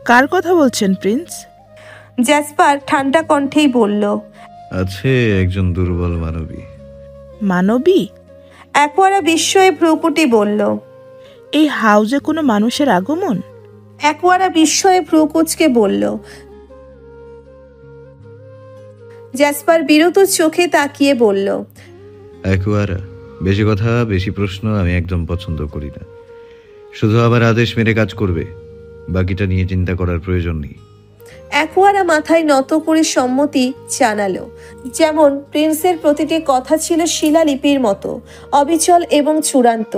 কার কথা বলছেন Prince? Jasper ঠান্ডা কণ্ঠেই বলল, আছে একজন দুর্বল মানবী। মানবী? অ্যাকোয়ারা বিস্ময়ে ভ্রুকুটি বলল। এই হাউজে কোনো মানুষের আগমন? অ্যাকোয়ারা বিস্ময়ে ভ্রুকুচকে বলল। জ্যাসপার বিরত চোখে তাকিয়ে বলল, অ্যাকোয়ারা, বেশি কথা বেশি প্রশ্ন আমি একদম পছন্দ করি না। শুধু আবার আদেশ মেরে কাজ করবে, বাকিটা নিয়ে চিন্তা করার প্রয়োজন নেই। অ্যাকোয়ারা মাথায় নত করে সম্মতি জানালো। যেমন প্রিন্সের প্রতিটি কথা ছিল শিলালিপির মতো অবিচল এবং চূড়ান্ত।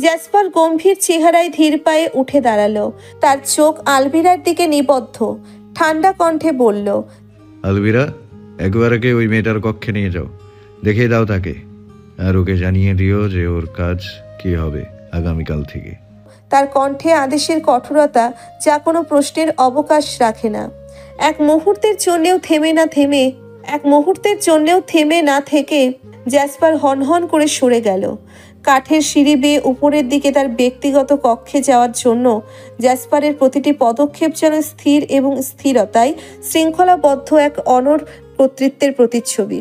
জ্যাসপার গম্ভীর চেহারায় ধীর পায়ে উঠে দাঁড়ালো। তার চোখ আলভিরার দিকে নিবদ্ধ। ঠান্ডা কণ্ঠে বলল, আলভিরা, অ্যাকোয়ারাকে ওই মেয়েটার কক্ষে নিয়ে যাও, দেখে দাও তাকে, আর ওকে জানিয়ে দিও যে ওর কাজ কি হবে আগামীকাল থেকে। তার কণ্ঠে আদেশের কঠোরতা যা কোনো প্রশ্নের অবকাশ রাখে না। এক মুহূর্তের জন্যেও থেমে না থেকে জ্যাসপার হনহন করে সরে গেল। কাঠের সিঁড়ি বেয়ে উপরের দিকে তার ব্যক্তিগত কক্ষে যাওয়ার জন্য জ্যাসপারের প্রতিটি পদক্ষেপ যেন স্থির এবং স্থিরতায় শৃঙ্খলাবদ্ধ এক অনড় কর্তৃত্বের প্রতিচ্ছবি,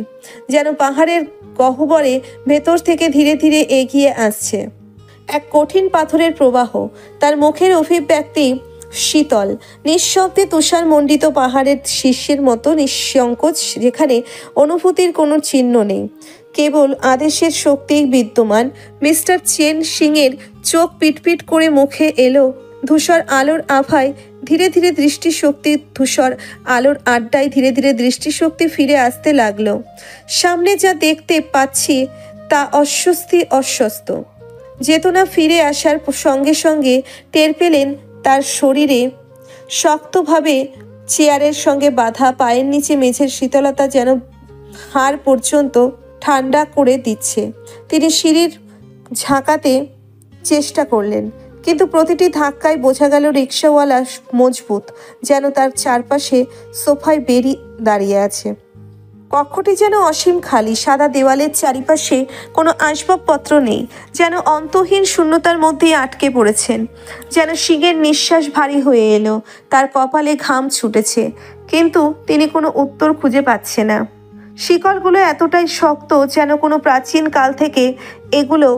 যেন পাহাড়ের গহ্বরে ভেতর থেকে ধীরে ধীরে এগিয়ে আসছে এক কঠিন পাথরের প্রবাহ। তার মুখের অভিব্যক্তি শীতল, নিঃশব্দে তুষারমণ্ডিত পাহাড়ের শীর্ষের মতো নিঃসংকোচ, যেখানে অনুভূতির কোনো চিহ্ন নেই, কেবল আদেশের শক্তিই বিদ্যমান। মিস্টার চেন সিংয়ের চোখ পিটপিট করে মুখে এলো। ধূসর আলোর আভায় ধীরে ধীরে দৃষ্টিশক্তি ফিরে আসতে লাগলো। সামনে যা দেখতে পাচ্ছি তা অস্বস্ত চেতনা ফিরে আসার সঙ্গে সঙ্গে টের পেলেন তার শরীরে শক্তভাবে চেয়ারের সঙ্গে বাঁধা পায়ের নিচে মেঝের শীতলতা যেন হাড় পর্যন্ত ঠান্ডা করে দিচ্ছে। তিনি সিঁড়ির ঝাঁকাতে চেষ্টা করলেন, কিন্তু প্রতিটি ধাক্কায় বোঝা গেল রিক্সাওয়ালা মজবুত, যেন তার চারপাশে সোফায় বেরিয়ে দাঁড়িয়ে আছে। কক্ষটি যেন অসীম খালি, সাদা দেওয়ালের চারিপাশে কোনো আসবাবপত্র নেই, যেন অন্তহীন শূন্যতার মধ্যেই আটকে পড়েছেন। যেন সিংহের নিঃশ্বাস ভারী হয়ে এলো, তার কপালে ঘাম ছুটেছে, কিন্তু তিনি কোনো উত্তর খুঁজে পাচ্ছে না। শিকলগুলো এতটাই শক্ত যেন কোনো প্রাচীন কাল থেকে এগুলো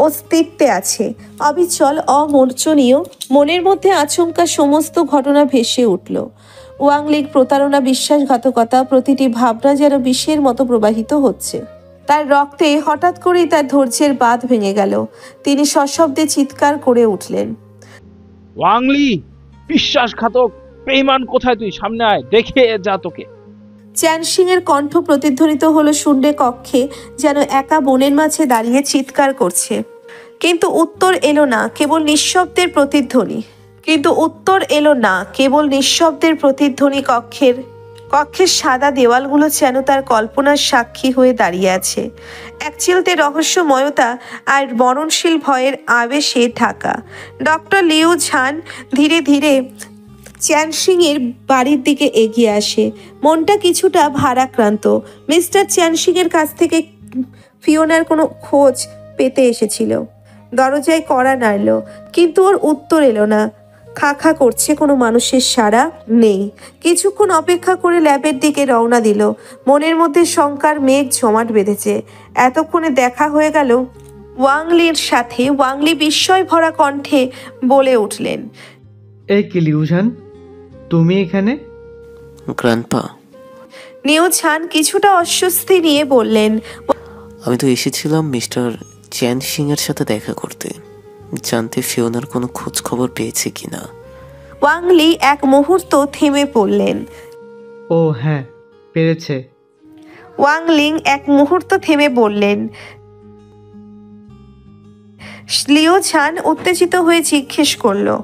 অস্তিত্বে আছে, অবিচল, অমোচনীয়। মনের মধ্যে আচমকা সমস্ত ঘটনা ভেসে উঠল। ওয়াংলির প্রতারণা, বিশ্বাসঘাতকতা, প্রতিটি ভাবনা যেন বিষের মতো প্রবাহিত হচ্ছে তার রক্তে। হঠাৎ করেই তার ধৈর্যের বাঁধ ভেঙে গেল। তিনি সশব্দে চিৎকার করে উঠলেন, ওয়াংলি, বিশ্বাসঘাতক, বেঈমান, কোথায় তুই? সামনে আয়, দেখে যা তোকে। চ্যান সিং এর কণ্ঠ প্রতিধ্বনিত হলো শূন্যে কক্ষে, যেন একা বনের মাঝে দাঁড়িয়ে চিৎকার করছে। কিন্তু উত্তর এলো না, কেবল নিঃশব্দের প্রতিধ্বনি। কক্ষের সাদা দেওয়ালগুলো যেন তার কল্পনার সাক্ষী হয়ে দাঁড়িয়ে আছে, এক চিলতে রহস্যময়তা আর মরণশীল ভয়ের আবেশে ঢাকা। ডক্টর লিউ ঝান ধীরে ধীরে চ্যান সিং এর বাড়ির দিকে এগিয়ে আসে, মনটা কিছুটা ভারাক্রান্ত। মিস্টার চ্যান সিং এর কাছ থেকে ফিওনার কোনো খোঁজ পেতে এসেছিল। দরজায় কড়া নাড়ল, কিন্তু ওর উত্তর এলো না। খা খা করছে, কোনো মানুষের সাড়া নেই। কিছুক্ষণ অপেক্ষা করে ল্যাবের দিকে রওনা দিল। মনের মধ্যে শঙ্কার মেঘ জমাট বেঁধেছে। এতক্ষণে দেখা হয়ে গেল ওয়াংলির সাথে। ওয়াংলি বিস্ময় ভরা কণ্ঠে বলে উঠলেন, এই কি লিউঝান, তুমি এখানে? গ্র্যান্ডপা। নিউঝান কিছুটা অস্বস্তি নিয়ে বললেন, আমি তো এসেছিলাম মিস্টার চ্যান সিং এর সাথে দেখা করতে, জানতে ফিওনার কোনো খোঁজ খবর পেয়েছে কিনা। ওয়াংলি এক মুহূর্ত থেমে পড়লেন। ও হ্যাঁ, পেরেছে। ওয়াংলিং এক মুহূর্ত থেমে বললেন। লিও ঝান উত্তেজিত হয়ে জিজ্ঞেস করলো,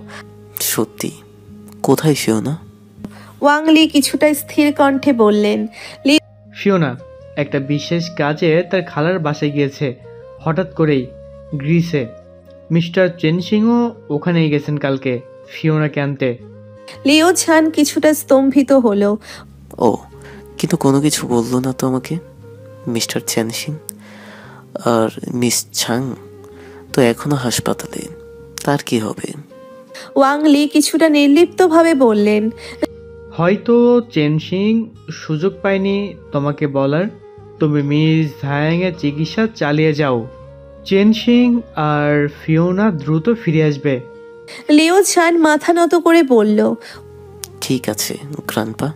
সত্যি? কোথায় ফিওনা? ওয়াংলি কিছুটা স্থির কণ্ঠে বললেন, ফিওনা একটা বিশেষ কাজে তার খালার বাসায় গিয়েছে, হঠাৎ করেই, গ্রিসে। মিস্টার চেন সিংও ওখানেই গেছেন কালকে ফিওনাকে আনতে। লিও ঝান কিছুটা স্তম্ভিত হলো। ও, কিন্তু কোনো কিছু বললো না তো আমাকে মিস্টার চ্যান সিং। আর মিস ছাং তো এখনো হাসপাতালে, তার কি হবে? ওয়াংলি কিছুটা নির্লিপ্তভাবে বললেন, হয়তো চেন সিং সুযোগ পায়নি তোমাকে বলার। তুমি মিস ঝায়াংয়ের চিকিৎসা চালিয়ে যাও। চেন সিং আর ফিওনা দ্রুত ফিরে আসবে। লিও চান মাথা নত করে বলল, ঠিক আছে গ্রান্ডপা,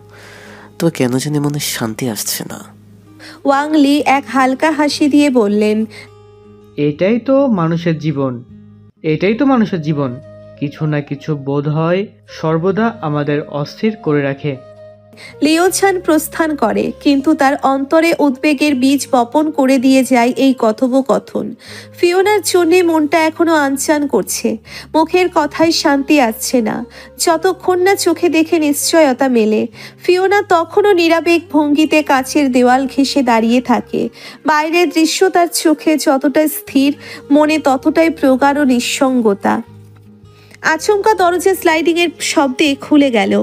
তো কেন জানি মনে শান্তি আসছে না। ওয়াংলি এক হালকা হাসি দিয়ে বললেন, এটাই তো মানুষের জীবন, এটাই তো মানুষের জীবন। কিছু না কিছু বোধ হয় সর্বদা আমাদের অস্থির করে রাখে। লিও চান প্রস্থান করে, কিন্তু তার অন্তরে উদ্বেগের বীজ বপন করে দিয়ে যায় এই কথোপকথন। ফিওনার জন্যে মনটা এখনো আনচান করছে, মুখের কথায় শান্তি আসছে না যতক্ষণ না চোখে দেখে নিশ্চয়তা মেলে। ফিওনা তখনও নিরাবেগ ভঙ্গিতে কাচের দেওয়াল ঘেঁষে দাঁড়িয়ে থাকে। বাইরের দৃশ্য তার চোখে যতটা স্থির, মনে ততটাই প্রগাঢ় নিঃসঙ্গতা। আচমকা দরজা স্লাইডিংয়ের শব্দে খুলে গেল,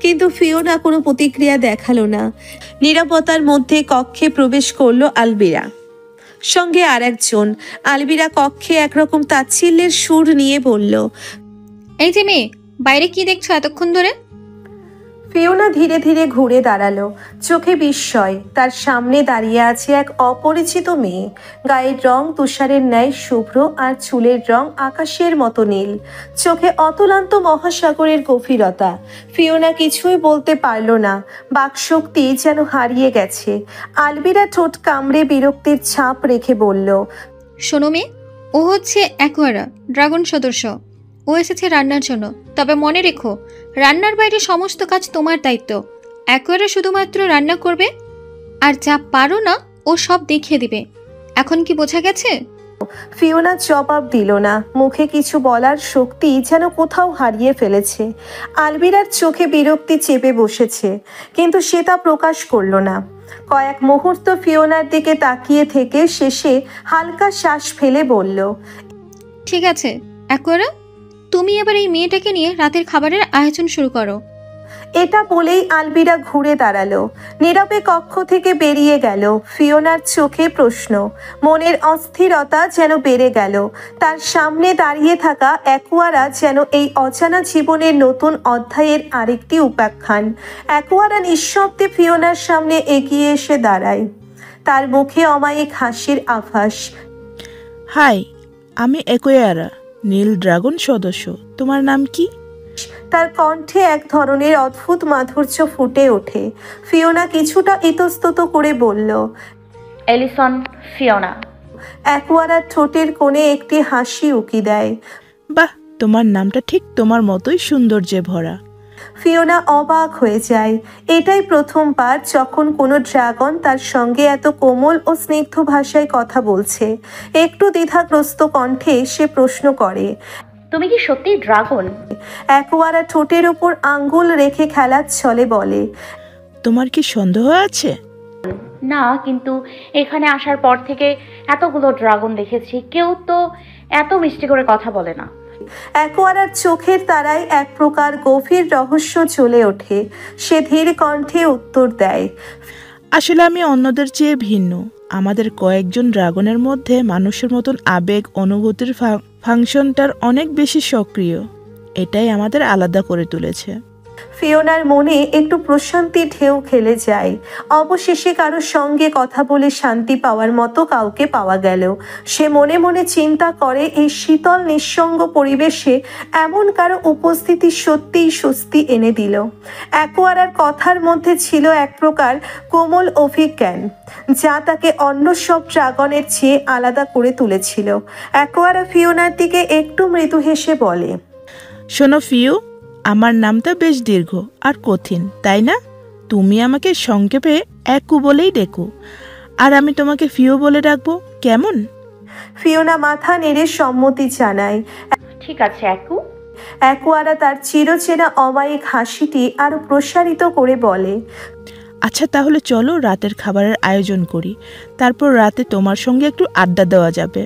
কিন্তু ফিওনা কোনো প্রতিক্রিয়া দেখালো না। নীরবতার মধ্যে কক্ষে প্রবেশ করলো আলবিরা, সঙ্গে আর একজন। আলবিরা কক্ষে একরকম তাচ্ছিল্যের সুর নিয়ে বলল, এই যে মেয়ে, বাইরে কি দেখছো এতক্ষণ ধরে? ফিওনা ধীরে ধীরে ঘুরে দাঁড়ালো, চোখে বিস্ময়। তার সামনে দাঁড়িয়ে আছে এক অপরিচিত মেয়ে। গায়ের রং তুষারের ন্যায় শুভ্র, আর চুলের রং আকাশের মতো নীল, চোখে অতুলান্ত মহাসাগরের গভীরতা। ফিওনা কিছুই বলতে পারল না, বাকশক্তি যেন হারিয়ে গেছে। আলবিরা ঠোঁট কামড়ে বিরক্তির ছাপ রেখে বলল, শোনো মেয়ে, ও হচ্ছে অ্যাকোয়ারা, ড্রাগন সদস্য। ও এসেছে রান্নার জন্য, তবে মনে রেখো রান্নার বাইরে সমস্ত কাজ তোমার দায়িত্ব। অ্যাকোয়ারা শুধুমাত্র রান্না করবে, আর যা পারো না ও সব দেখিয়ে দিবে। এখন কি বোঝা গেছে? ফিওনা জবাব দিল না, মুখে কিছু বলার শক্তি যেন কোথাও হারিয়ে ফেলেছে। আলবিরার চোখে বিরক্তি চেপে বসেছে, কিন্তু সে তা প্রকাশ করল না। কয়েক মুহূর্ত ফিওনার দিকে তাকিয়ে থেকে শেষে হালকা শ্বাস ফেলে বলল, ঠিক আছে অ্যাকোয়ারা, তুমি এবার এই মেয়েটাকে নিয়ে রাতের খাবারের আয়োজন শুরু করো। এটা বলেই আলবিরা ঘুরে দাঁড়ালো, নীরবে কক্ষ থেকে বেরিয়ে গেল। ফিওনার চোখে প্রশ্ন, মনের অস্থিরতা যেন বেড়ে গেল। তার সামনে দাঁড়িয়ে থাকা অ্যাকোয়ারা যেন এই অজানা জীবনের নতুন অধ্যায়ের আরেকটি উপাখ্যান। অ্যাকোয়ারা নিঃশব্দে ফিওনার সামনে এগিয়ে এসে দাঁড়ায়, তার মুখে অমায়িক হাসির আভাস। হাই, আমি একোয়ারা, নীল ড্রাগন সদস্য। তোমার নাম কি? তার কণ্ঠে এক ধরনের অদ্ভুত মাধুর্য ফুটে ওঠে। ফিওনা কিছুটা ইতস্তত করে বলল, এলিসন ফিওনা। অ্যাকোয়ারার ঠোঁটের কোণে একটি হাসি উকি দেয়। বাহ, তোমার নামটা ঠিক তোমার মতোই সৌন্দর্যে ভরা। ফিওনা অবাক হয়ে যায়। এটাই প্রথমবার যখন কোনো ড্রাগন তার সঙ্গে এত কোমল ও স্নিগ্ধ ভাষায় কথা বলছে। একটু দ্বিধাগ্রস্ত কণ্ঠে সে প্রশ্ন করে, তুমি কি সত্যি ড্রাগন? অ্যাকোয়ারা ঠোঁটের ওপর আঙ্গুল রেখে খেলার ছলে বলে, তোমার কি সন্দেহ আছে? না, কিন্তু এখানে আসার পর থেকে এতগুলো ড্রাগন দেখেছি, কেউ তো এত মিষ্টি করে কথা বলে না। অ্যাকোয়ারার চোখের তারায় এক প্রকার গভীর রহস্য চলে ওঠে। সে ধীর কণ্ঠে উত্তর দেয়, আসলে আমি অন্যদের চেয়ে ভিন্ন। আমাদের কয়েকজন ড্রাগনের মধ্যে মানুষের মতন আবেগ অনুভূতির ফাংশনটার অনেক বেশি সক্রিয়। এটাই আমাদের আলাদা করে তুলেছে। ফিওনার মনে একটু প্রশান্তির ঢেউ খেলে যায়। অবশেষে কারোর সঙ্গে কথা বলে শান্তি পাওয়ার মতো কাউকে পাওয়া গেল। সে মনে মনে চিন্তা করে, এই শীতল নিঃসঙ্গ পরিবেশে এমন কারো উপস্থিতি সত্যিই স্বস্তি এনে দিল। অ্যাকোয়ারার কথার মধ্যে ছিল এক প্রকার কোমল অভিজ্ঞান, যা তাকে অন্য সব ড্রাগনের চেয়ে আলাদা করে তুলেছিল। অ্যাকোয়ারা ফিওনার দিকে একটু মৃদু হেসে বলে, শোনো ফিউ, আমার নামটা বেশ দীর্ঘ আর কঠিন, তাই না? তুমি আমাকে সংক্ষেপে একু বলেই ডেকো, আর আমি তোমাকে ফিউ বলে ডাকবো, কেমন? ফিওনা মাথা নেড়ে সম্মতি জানায়। ঠিক আছে একু। অ্যাকোয়ারা তার চিরচেনা অমায়িক হাসিটি আরো প্রসারিত করে বলে, আচ্ছা তাহলে চলো রাতের খাবারের আয়োজন করি, তারপর রাতে তোমার সঙ্গে একটু আড্ডা দেওয়া যাবে।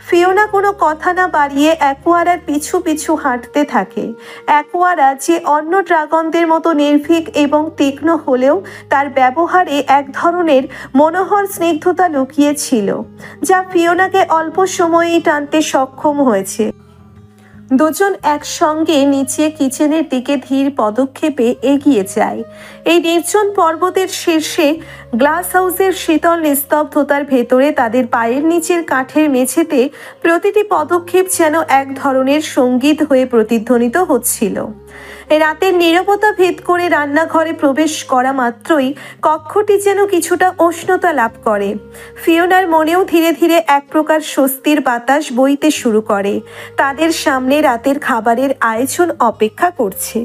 ফিওনা কোনো কথা না বাড়িয়ে অ্যাকোয়ারার পিছু পিছু হাঁটতে থাকে। অ্যাকোয়ারা যে অন্য ড্রাগনদের মতো নির্ভীক এবং তীক্ষ্ণ হলেও তার ব্যবহারে এক ধরনের মনোহর স্নিগ্ধতা লুকিয়ে ছিল, যা ফিওনাকে অল্প সময়েই টানতে সক্ষম হয়েছে। দুজন একসঙ্গে নিচে কিচেনের দিকে ধীর পদক্ষেপে এগিয়ে যায়। এই নির্জন পর্বতের শীর্ষে গ্লাস হাউসের শীতল নিস্তব্ধতার ভেতরে তাদের পায়ের নিচের কাঠের মেঝেতে প্রতিটি পদক্ষেপ যেন এক ধরনের সঙ্গীত হয়ে প্রতিধ্বনিত হচ্ছিল। রাতের নীরবতা ভেদ করে রান্নাঘরে প্রবেশ করা মাত্রই কক্ষটি যেন কিছুটা উষ্ণতা লাভ করে। ফিওনার মনেও ধীরে ধীরে এক প্রকার স্বস্তির বাতাস বইতে শুরু করে। তাদের সামনে রাতের খাবারের আয়োজন অপেক্ষা করছে,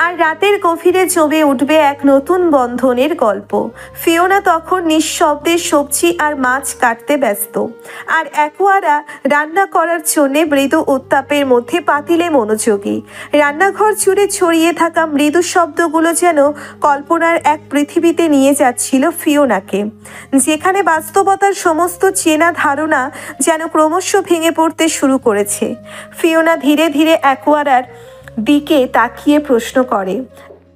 আর রাতের গভীরে জমে উঠবে এক নতুন বন্ধনের গল্প। ফিওনা তখন নিঃশব্দে সবজি আর মাছ কাটতে ব্যস্ত, আর অ্যাকোয়ারা রান্না করার জন্যে মৃদু উত্তাপের মধ্যে পাতিলে মনোযোগী। রান্নাঘর জুড়ে ছড়িয়ে থাকা মৃদু শব্দগুলো যেন কল্পনার এক পৃথিবীতে নিয়ে যাচ্ছিল ফিওনাকে, যেখানে বাস্তবতার সমস্ত চেনা ধারণা যেন ক্রমশ ভেঙে পড়তে শুরু করেছে। ফিওনা ধীরে ধীরে অ্যাকোয়ারার দিকে তাকিয়ে প্রশ্ন করে,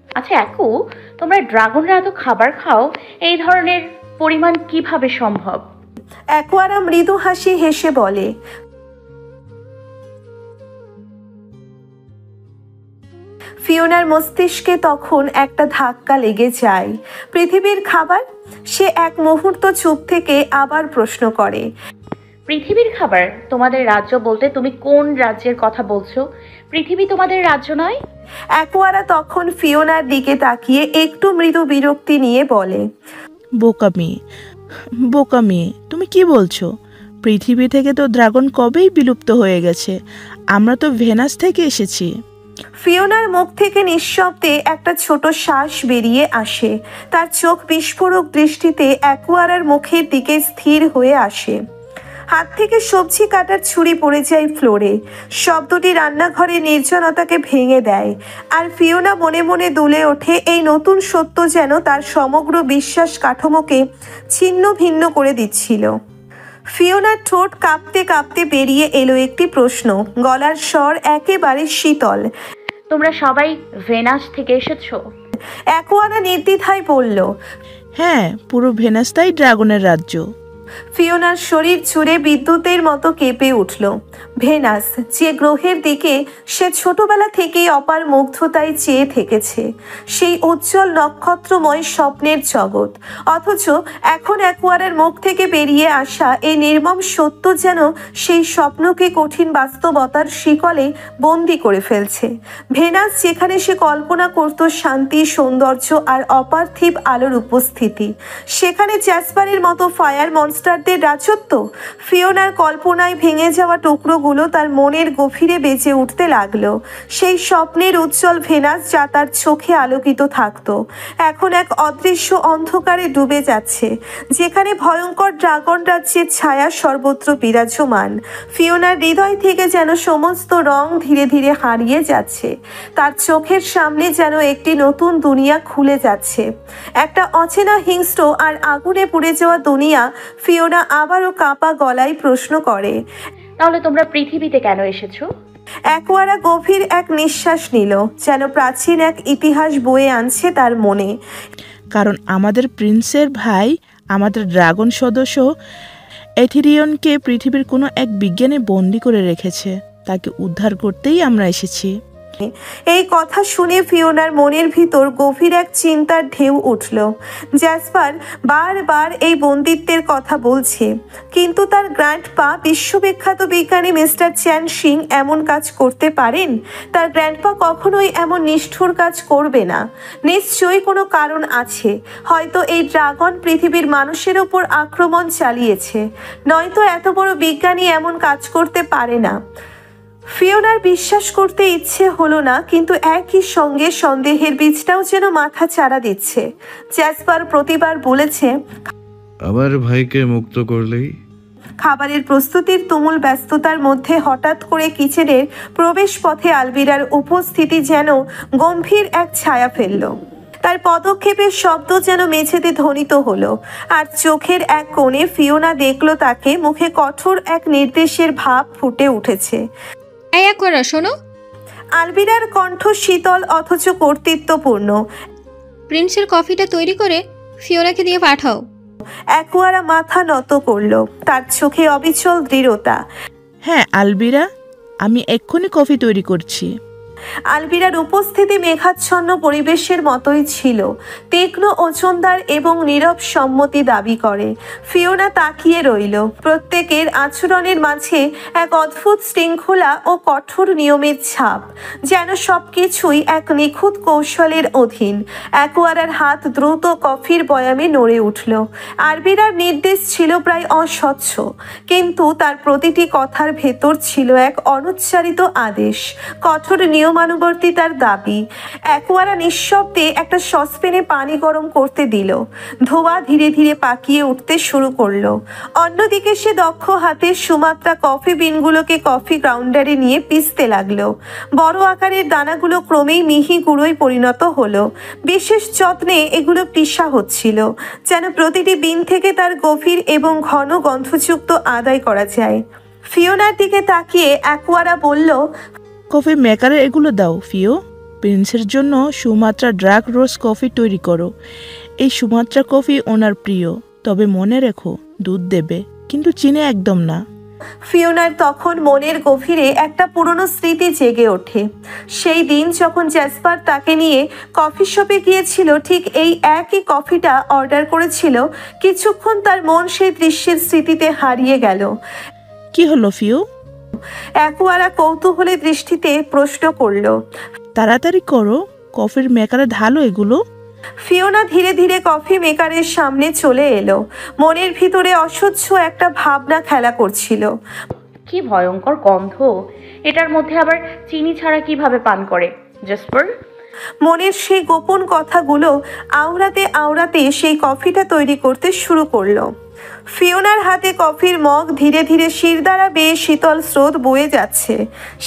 আচ্ছা একু, তোমরা ড্রাগনরা এত খাবার খাও, এই ধরনের পরিমাণ কিভাবে সম্ভব? অ্যাকোয়ারা মৃদু হাসি হেসে বলে, ফিওনার মস্তিষ্কে তখন একটা ধাক্কা লেগে যায়। পৃথিবীর খাবার? সে এক মুহূর্ত চুপ থেকে আবার প্রশ্ন করে, পৃথিবীর খাবার? তোমাদের রাজ্য বলতে তুমি কোন রাজ্যের কথা বলছো? পৃথিবী তোমাদের রাজ্য নয়? অ্যাকোয়ারা তখন ফিওনার দিকে তাকিয়ে একটু মৃদু বিরক্তি নিয়ে বলে, বোকা মেয়ে, বোকা মেয়ে, তুমি কি বলছো? পৃথিবী থেকে তো ড্রাগন কবেই বিলুপ্ত হয়ে গেছে। আমরা তো ভেনাস থেকে এসেছি। ফিওনার মুখ থেকে নিঃশব্দে একটা ছোট শ্বাস বেরিয়ে আসে। তার চোখ বিস্ফোরক দৃষ্টিতে অ্যাকোয়ারার মুখের দিকে স্থির হয়ে আসে। হাত থেকে সবজি কাটার ছুরি পড়ে যায় ফ্লোরে। শব্দটি রান্নাঘরে নির্জনতাকে ভেঙে দেয়, আর ফিওনা মনে মনে দুলে ওঠে। এই নতুন সত্য যেন তার সমগ্র বিশ্বাস কাঠামোকে ছিন্ন ভিন্ন করে দিচ্ছিল। ফিওনার ঠোঁট কাঁপতে কাঁপতে বেরিয়ে এলো একটি প্রশ্ন, গলার স্বর একেবারে শীতল, তোমরা সবাই ভেনাস থেকে এসেছো? অ্যাকোয়ারা নির্দ্বিধায় বলল, হ্যাঁ, পুরো ভেনাসটাই ড্রাগনের রাজ্য। ফিওনার শরীর জুড়ে বিদ্যুতের মতো কেঁপে উঠল। ভেনাস, যে গ্রহের দিকে সে ছোটবেলা থেকেই অপার মুগ্ধতায় চেয়ে থেকেছে, সেই উজ্জ্বল নক্ষত্রময় স্বপ্নের জগৎ। অথচ এখন অ্যাকোয়ারার মুখ থেকে বেরিয়ে আসা এই নির্মম সত্য যেন সেই স্বপ্নকে কঠিন বাস্তবতার শিকলে বন্দি করে ফেলছে। ভেনাস, যেখানে সে কল্পনা করত শান্তি, সৌন্দর্য আর অপার্থিব আলোর উপস্থিতি, সেখানে জ্যাসপারের মতো ফায়ার মনস্টারদের রাজত্ব। ফিওনার কল্পনায় ভেঙে যাওয়া টুকরোগুলো তার মনের গভীরে বেজে উঠতে লাগলো। সেই স্বপ্নের উজ্জ্বল ভেনাস যা তার চোখে আলোকিত থাকত, এখন এক অদৃশ্য অন্ধকারে ডুবে যাচ্ছে, যেখানে ভয়ঙ্কর ড্রাগন রাজ্যের ছায়া সর্বত্র বিরাজমান। ফিওনার হৃদয় থেকে যেন সমস্ত রং ধীরে ধীরে হারিয়ে যাচ্ছে। তার চোখের সামনে যেন একটি নতুন দুনিয়া খুলে যাচ্ছে, একটা অচেনা, হিংস্র আর আগুনে পুড়ে যাওয়া দুনিয়া। ফিওনা আবারও কাঁপা গলায় প্রশ্ন করে, তাহলে তোমরা পৃথিবীতে কেন এসেছো? অ্যাকোয়ারা গভীর এক নিঃশ্বাস নিল, যেন প্রাচীন এক ইতিহাস বয়ে আনছে তার মনে। কারণ আমাদের প্রিন্সের ভাই, আমাদের ড্রাগন সদস্য এথিরিয়নকে পৃথিবীর কোনো এক বিজ্ঞানী বন্দি করে রেখেছে। তাকে উদ্ধার করতেই আমরা এসেছি। এই কথা শুনে ফিওনার মনের ভিতর গভীর এক চিন্তার ঢেউ উঠল। জ্যাসপার বারবার এই বন্দিত্বের কথা বলছে, কিন্তু তার গ্র্যান্ডপা, বিশ্ববিখ্যাত বিজ্ঞানী মিস্টার চ্যান শিং, এমন কাজ করতে পারেন? তার গ্র্যান্ডপা কখনোই এমন নিষ্ঠুর কাজ করবে না। নিশ্চয়ই কোনো কারণ আছে। হয়তো এই ড্রাগন পৃথিবীর মানুষের ওপর আক্রমণ চালিয়েছে, নয়তো এত বড় বিজ্ঞানী এমন কাজ করতে পারে না। ফিওনার বিশ্বাস করতে ইচ্ছে হলো না, কিন্তু একই সঙ্গে সন্দেহের বীজটাও যেন মাথা চাড়া দিচ্ছে। জ্যাসপার প্রতিবার বলেছে, আমার ভাইকে মুক্ত করলেই। খাবারের প্রস্তুতির তুমুল ব্যস্ততার মধ্যে হঠাৎ করে কিচেনের প্রবেশ পথে আলবিরার উপস্থিতি যেন গম্ভীর এক ছায়া ফেলল। তার পদক্ষেপের শব্দ যেন মেঝেতে ধ্বনিত হলো, আর চোখের এক কোণে ফিওনা দেখলো তাকে। মুখে কঠোর এক নির্দেশের ভাব ফুটে উঠেছে। এই অ্যাকোয়ারা, শোনো। আলবিরার কণ্ঠ শীতল অথচ কর্তৃত্বপূর্ণ। প্রিন্সের কফিটা তৈরি করে ফিওনাকে দিয়ে পাঠাও। অ্যাকোয়ারা মাথা নত করল, তার চোখে অবিচল দৃঢ়তা। হ্যাঁ আলবিরা, আমি এক্ষুনি কফি তৈরি করছি। আলবিরার উপস্থিতি মেঘাচ্ছন্ন পরিবেশের মতোই ছিল, তীক্ষ্ণ ওজনদার এবং নীরব সম্মতি দাবি করে। ফিওনা তাকিয়ে রইল। প্রত্যেকের আচরণের মাঝে এক অদ্ভুত শৃঙ্খলা ও কঠোর নিয়মের ছাপ, যেন সবকিছুই এক নিখুঁত কৌশলের অধীন। অ্যাকোয়ারার হাত দ্রুত কফির বয়ামে নড়ে উঠল। আলবিরার নির্দেশ ছিল প্রায় অস্বচ্ছ, কিন্তু তার প্রতিটি কথার ভেতর ছিল এক অনুচ্চারিত আদেশ, কঠোর নিয়মানুবর্তিতার দাবি। অ্যাকোয়ারা নিঃশব্দে একটা সসপ্যানে পানি গরম করতে দিল। ধোঁয়া ধীরে ধীরে পাকিয়ে উঠতে শুরু করলো। অন্যদিকে সে দক্ষ হাতে সুমাত্রা কফি বিনগুলোকে কফি গ্রাউন্ডারে নিয়ে পিষতে লাগলো। বড় আকারের দানাগুলো ক্রমেই মিহি গুঁড়োয় পরিণত হলো। বিশেষ যত্নে এগুলো পিষা হচ্ছিল, যেন প্রতিটি বিন থেকে তার গভীর এবং ঘন গন্ধযুক্ত আদায় করা যায়। ফিওনার দিকে তাকিয়ে অ্যাকোয়ারা বলল, কফি মেকারে এগুলো দাও ফিও। প্রিন্সের জন্য সুমাত্রা ড্রাগ রোজ কফি তৈরি করো। এই সুমাত্রা কফি ওনার প্রিয়, তবে মনে রেখো দুধ দেবে, কিন্তু চিনি একদম না। ফিওনার তখন মনের গভীরে একটা পুরনো স্মৃতি জেগে ওঠে। সেই দিন যখন জ্যাসপার তাকে নিয়ে কফি শপে গিয়েছিল, ঠিক এই একই কফিটা অর্ডার করেছিল। কিছুক্ষণ তার মন সেই দৃশ্যের স্মৃতিতে হারিয়ে গেল। কি হলো ফিও? অ্যাকোয়ারা কৌতূহলী দৃষ্টিতে প্রশ্ন করল। তাড়াতাড়ি করো, কফির মেকারে ঢালো এগুলো। ফিওনা ধীরে ধীরে কফি মেকারের সামনে চলে এলো। মনের ভিতরে অসহ্য একটা ভাবনা খেলা করছিল। কি ভয়ঙ্কর গন্ধ! এটার মধ্যে আবার চিনি ছাড়া কিভাবে পান করে জাসপার? মনের সেই গোপন কথাগুলো আওড়াতে আওড়াতে সেই কফিটা তৈরি করতে শুরু করলো। ফিওনার হাতে কফির মগ ধীরে ধীরে শিরদাঁড়া বেয়ে শীতল স্রোত বয়ে যাচ্ছে।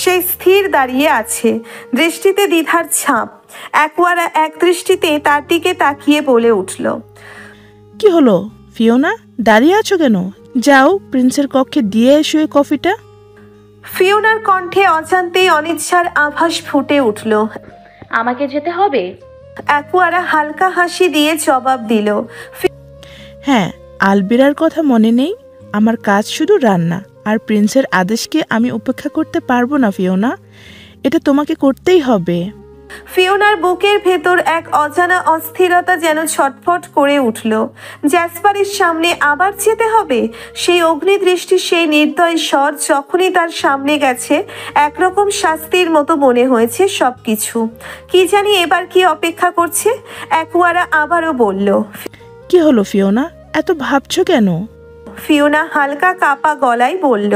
সেই স্থির দাঁড়িয়ে আছে, দৃষ্টিতে দ্বিধার ছাপ। অ্যাকোয়ারা এক দৃষ্টিতে তার দিকে তাকিয়ে বলে উঠল, কি হলো ফিওনা, দাঁড়িয়ে আছো কেন? যাও প্রিন্সের কক্ষে দিয়ে এসো এই কফিটা। ফিওনার কণ্ঠে অজান্তেই অনিচ্ছার আভাস ফুটে উঠল। আমাকে যেতে হবে? অ্যাকোয়ারা হালকা হাসি দিয়ে জবাব দিল, হ্যাঁ, আলবিরার কথা মনে নেই? আমার কাজ শুধু রান্না, আর প্রিন্সের আদেশকে আমি উপেক্ষা করতে পারবো না ফিওনা, এটা তোমাকে করতেই হবে। ফিওনার বুকের ভেতর এক অজানা অস্থিরতা যেন ছটফট করে উঠল। জ্যাসপারের সামনে আবার যেতে হবে? সেই অগ্নিদৃষ্টি, সেই নির্দয় স্বর যখনই তার সামনে গেছে, একরকম শাস্তির মতো মনে হয়েছে সবকিছু। কি জানি এবার কি অপেক্ষা করছে। অ্যাকোয়ারা আবারও বলল, কি হলো ফিওনা, এত ভাবছো কেন? ফিওনা হালকা কাপা গলায় বলল,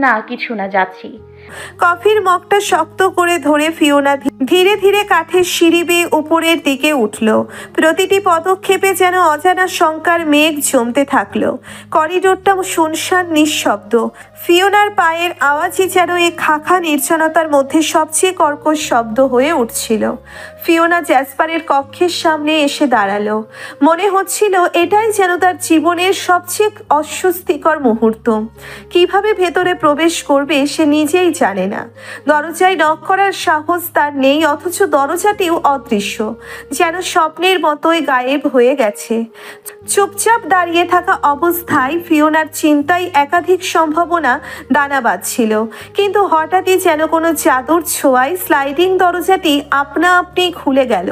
না কিছু না, যাচ্ছি। কফির মগটা শক্ত করে ধরে ফিওনা ধীরে ধীরে কাঠের সিঁড়ি বেয়ে উপরের দিকে উঠল। প্রতিটি পদক্ষেপে যেন অজানা শঙ্কার মেঘ জমতে থাকলো। করিডোরটা শুনশান, নিঃশব্দ। ফিওনার পায়ের আওয়াজই যেন এই খাখা নির্জনতার মধ্যে সবচেয়ে কর্কশ শব্দ হয়ে উঠছিল। ফিওনা জ্যাসপারের কক্ষের সামনে এসে দাঁড়ালো। মনে হচ্ছিল এটাই যেন তার জীবনের সবচেয়ে অস্বস্তিকর মুহূর্ত। কিভাবে ভেতরে প্রবেশ করবে সে নিজেই জানে না। দরজায় নক করার সাহস তার নেই, অথচ দরজাটিও অদৃশ্য, যেন স্বপ্নের মতোই গায়েব হয়ে গেছে। চুপচাপ দাঁড়িয়ে থাকা অবস্থায় ফিওনার চিন্তায় একাধিক সম্ভাবনা দানা বাঁধছিল, কিন্তু হঠাৎই যেন কোনো জাদুর ছোঁয়ায় স্লাইডিং দরজাটি আপনা আপনি খুলে গেল।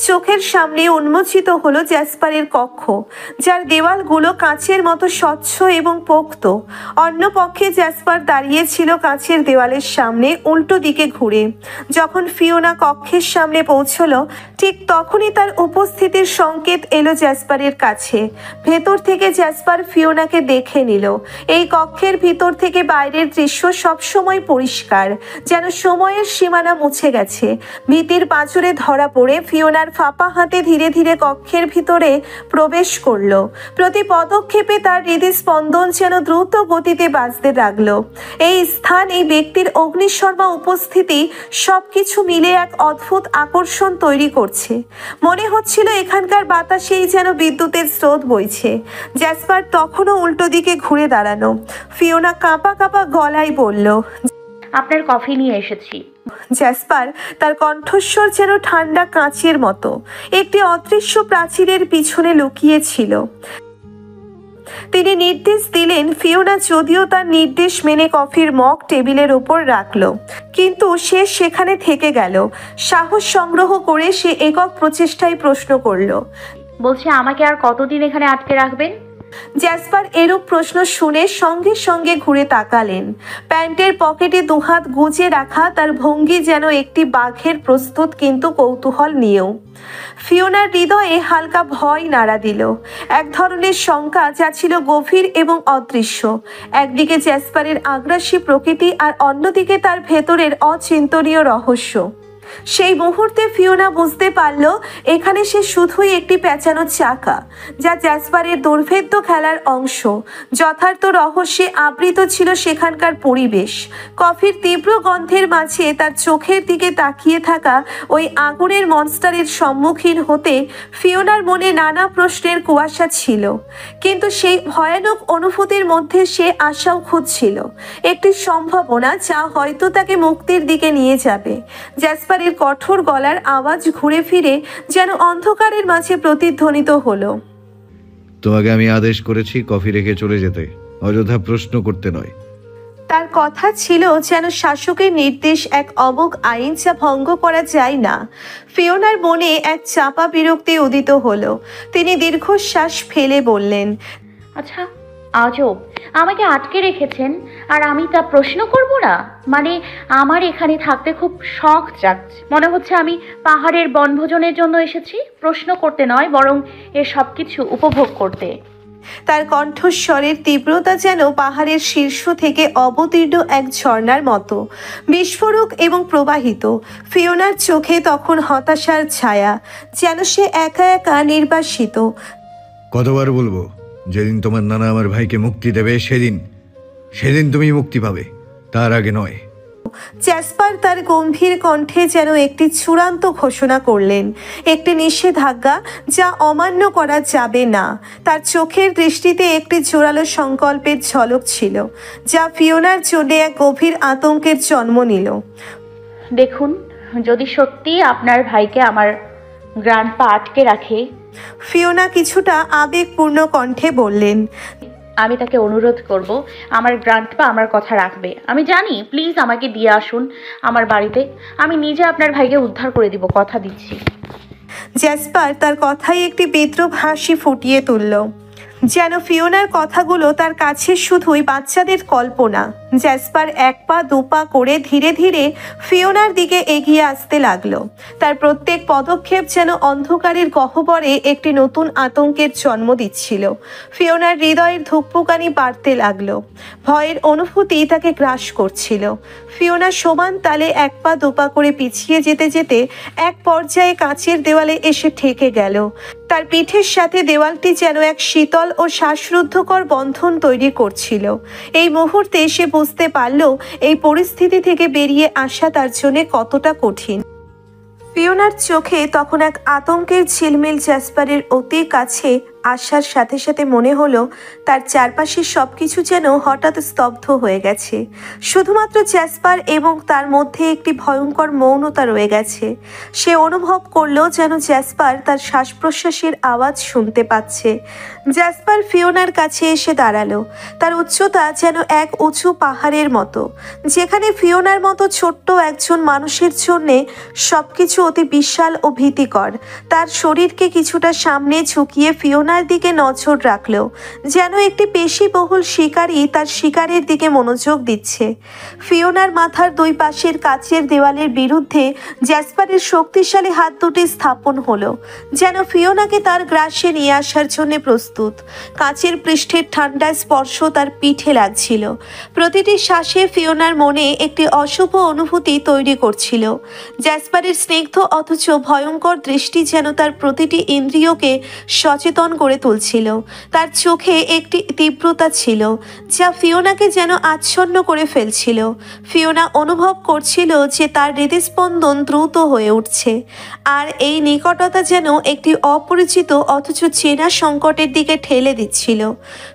চোখের সামনে উন্মোচিত হলো জ্যাসপারের কক্ষ, যার দেওয়ালগুলো কাঁচের মতো স্বচ্ছ এবং পোক্ত। অন্য পক্ষে জ্যাসপার দাঁড়িয়ে ছিল কাঁচের দেওয়ালের সামনে, উল্টো দিকে ঘুরে। যখন ফিওনা কক্ষের সামনে পৌঁছলো, ঠিক তখনই তার উপস্থিতির সংকেত এলো জ্যাসপারের কাছে। ভেতর থেকে জ্যাসপার ফিওনাকে দেখে নিল। এই কক্ষের ভিতর থেকে বাইরের দৃশ্য সবসময় পরিষ্কার, যেন সময়ের সীমানা মুছে গেছে। ভীতির পাঁজরে ধরা পড়ে ফিওনার ফাঁপা হাতে ধীরে ধীরে কক্ষের ভিতরে প্রবেশ করলো। প্রতি পদক্ষেপে তার হৃদস্পন্দন যেন দ্রুত গতিতে বাজতে লাগলো। এই স্থান, এই ব্যক্তির অগ্নিশর্মা উপস্থিতি, সবকিছু মিলে এক অদ্ভুত আকর্ষণ তৈরি করছে। মনে হচ্ছিল এখানকার বাতাসেই যেন বিদ্যুতের স্রোত বইছে। জ্যাসপার তখনও উল্টো দিকে ঘুরে দাঁড়ানো। ফিওনা কাঁপা কাঁপা গলায় বলল, আপনার কফি নিয়ে এসেছি। জ্যাসপার, তার কণ্ঠস্বর যেন ঠান্ডা কাঁচের মতো, একটি অদৃশ্য প্রাচীরের পিছনে লুকিয়ে ছিল। তিনি নির্দেশ দিলেন। ফিওনা যদিও তার নির্দেশ মেনে কফির মগ টেবিলের ওপর রাখল, কিন্তু সে সেখানে থেকে গেল। সাহস সংগ্রহ করে সে একক প্রচেষ্টায় প্রশ্ন করল, বলছি আমাকে আর কতদিন এখানে আটকে রাখবেন? জ্যাসপার এরূপ প্রশ্ন শুনে সঙ্গে সঙ্গে ঘুরে তাকালেন। প্যান্টের পকেটে দুহাত গুজে রাখা তার ভঙ্গি যেন একটি বাঘের, প্রস্তুত কিন্তু কৌতূহল নিয়েও। ফিওনার হৃদয়ে হালকা ভয় নাড়া দিল, এক ধরনের শঙ্কা যা ছিল গভীর এবং অদৃশ্য। একদিকে জ্যাসপারের আগ্রাসী প্রকৃতি আর অন্যদিকে তার ভেতরের অচিন্তনীয় রহস্য। সেই মুহূর্তে ফিওনা বুঝতে পারল এখানে সে শুধুই একটি পেঁচানো চাকা, যা জ্যাসপারের দুর্ভেদ্য খেলার অংশ। যথার্থ রহস্যে আবৃত ছিল সেখানকার পরিবেশ। কফির তীব্র গন্ধের মাঝে তার চোখের দিকে তাকিয়ে থাকা ওই আগুনের মনস্টারের সম্মুখীন হতে ফিওনার মনে নানা প্রশ্নের কুয়াশা ছিল, কিন্তু সেই ভয়ানক অনুভূতির মধ্যে সে আশাও খুঁজছিল, একটি সম্ভাবনা যা হয়তো তাকে মুক্তির দিকে নিয়ে যাবে। জ্যাসপারের কঠোর গলার আওয়াজ ঘুরে ফিরে যেন অন্ধকারের মাঝে প্রতিধ্বনিত হলো, তোমাকে আমি আদেশ করেছি কফি রেখে চলে যেতে, অযথা প্রশ্ন করতে নয়। তার কথা ছিল যেন শাসকের নির্দেশ, এক অমোঘ আইন যা ভঙ্গ করা যায় না। ফিওনার মনে এক চাপা বিরক্তি উদিত হলো। তিনি দীর্ঘশ্বাস ফেলে বললেন, আচ্ছা, আজব, আমাকে আটকে রেখেছেন আর আমি তা প্রশ্ন করব না? মানে আমার এখানে থাকতে খুব শখ জাগছে। মনে হচ্ছে আমি পাহাড়ের বনভোজনের জন্য এসেছি, প্রশ্ন করতে নয়, বরং এর সব কিছু উপভোগ করতে। তার কণ্ঠস্বরের তীব্রতা যেন পাহাড়ের শীর্ষ থেকে অবতীর্ণ এক ঝর্ণার মতো, বিস্ফোরক এবং প্রবাহিত। ফিওনার চোখে তখন হতাশার ছায়া, যেন সে একা একা নির্বাসিত। কতবার বলবো, যেদিন তোমার নানা আমার ভাইকে মুক্তি দেবে সেদিন তুমি মুক্তি পাবে, তার আগে নয়। জ্যাসপার তার গম্ভীর কণ্ঠে যেন একটি চূড়ান্ত ঘোষণা করলেন, একটি নিষেধাজ্ঞা যা অমান্য করা যাবে না। তার চোখের দৃষ্টিতে একটি জোরালো সংকল্পের ঝলক ছিল, যা ফিওনার জন্য এক গভীর আতঙ্কের জন্ম নিল। দেখুন, যদি সত্যি আপনার ভাইকে আমার গ্র্যান্ডপা আটকে রাখে, ফিওনা কিছুটা আবেগপূর্ণ কণ্ঠে বললেন, আমি তাকে অনুরোধ করব আমার গ্র্যান্ডপা আমার কথা রাখবে। আমি জানি, প্লিজ আমাকে দিয়ে আসুন আমার বাড়িতে, আমি নিজে আপনার ভাইকে উদ্ধার করে দিব, কথা দিচ্ছি। জ্যাসপার তার কথাই একটি বিদ্রূপ হাসি ফুটিয়ে তুলল, যেন ফিওনার কথাগুলো তার কাছে শুধুই বাচ্চাদের কল্পনা। জ্যাসপার এক পা দুপা করে ধীরে ধীরে ফিওনার দিকে এগিয়ে আসতে লাগলো। তার প্রত্যেক পদক্ষেপ যেন অন্ধকারের গহ্বরে একটি নতুন আতঙ্কের জন্ম দিচ্ছিল। ফিওনার হৃদয়ের ধুকপুকানি বাড়তে লাগলো, ভয়ের অনুভূতি তাকে গ্রাস করছিল। ফিওনা সমান তালে এক পা দুপা করে পিছিয়ে যেতে যেতে এক পর্যায়ে কাঁচের দেওয়ালে এসে ঠেকে গেল। তার পিঠের সাথে দেওয়ালটি যেন এক শীতল ও শ্বাসরুদ্ধকর বন্ধন তৈরি করছিল। এই মুহূর্তে সে বুঝতে পারল এই পরিস্থিতি থেকে বেরিয়ে আসা তার জন্য কতটা কঠিন। ফিওনার চোখে তখন এক আতঙ্কের ঝিলমিল। জ্যাসপারের অতি কাছে আসার সাথে সাথে মনে হলো তার চারপাশের সবকিছু যেন হঠাৎ স্তব্ধ হয়ে গেছে। শুধুমাত্র জ্যাসপার এবং তার মধ্যে একটি ভয়ঙ্কর মৌনতা রয়ে গেছে। সে অনুভব করলো যেন জ্যাসপার তার শ্বাস প্রশ্বাসের আওয়াজ শুনতে পাচ্ছে। জ্যাসপার ফিওনার কাছে এসে দাঁড়ালো। তার উচ্চতা যেন এক উঁচু পাহাড়ের মতো, যেখানে ফিওনার মতো ছোট্ট একজন মানুষের জন্যে সবকিছু অতি বিশাল ও ভীতিকর। তার শরীরকে কিছুটা সামনে ঝুঁকিয়ে ফিওনার দিকে নজর রাখলো, যেন একটি পেশিবহুল শিকারী তার শিকারের দিকে মনোযোগ দিচ্ছে। ফিওনার মাথার দুই পাশের কাচের দেওয়ালের বিরুদ্ধে জ্যাসপারের শক্তিশালী হাত দুটি স্থাপন হলো, যেন ফিওনাকে তার গ্রাসে নিয়ে আসার জন্য প্রস্তুত। কাচের পৃষ্ঠের ঠান্ডা স্পর্শ তার পিঠে লাগছিল। প্রতিটি শ্বাসে ফিওনার মনে একটি অশুভ অনুভূতি তৈরি করছিল। জ্যাসপারের স্নিগ্ধ অথচ ভয়ঙ্কর দৃষ্টি যেন তার প্রতিটি ইন্দ্রিয়কে সচেতন করে তুলছিল। তার চোখে একটি তীব্রতা ছিল যা ফিওনাকে যেন আচ্ছন্ন করে ফেলছিল। ফিওনা অনুভব করছিল যে তার হৃদস্পন্দন দ্রুত হয়ে উঠছে, আর এই নিকটতা যেন একটি অপরিচিত অথচ চেনা সংকটের দিকে ঠেলে দিচ্ছিল।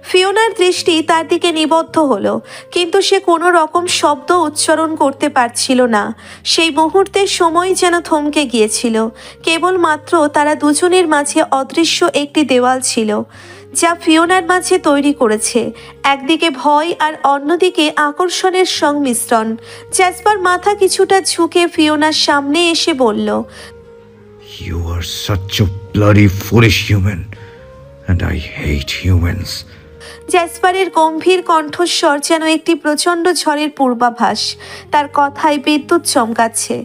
ফিওনার দৃষ্টি তার দিকে নিবদ্ধ হলো, কিন্তু সে কোনো রকম শব্দ উচ্চারণ করতে পারছিল না। সেই মুহূর্তে সময় যেন থমকে গিয়েছিল। কেবলমাত্র তারা দুজনের মাঝে অদৃশ্য একটি দেওয়াল ছিল, যা ফিওনার মাঝে তৈরি করেছে, একদিকে ভয় আর অন্যদিকে আকর্ষণের সংমিশ্রণ। জ্যাসপার মাথা কিছুটা ঝুঁকে ফিওনার সামনে এসে বলল, You are such a bloody foolish human, and I hate humans. জ্যাসপারের গম্ভীর কণ্ঠস্বর যেন একটি প্রচণ্ড ঝড়ের পূর্বাভাস। তার কথায় বিদ্যুৎ চমকাচ্ছে।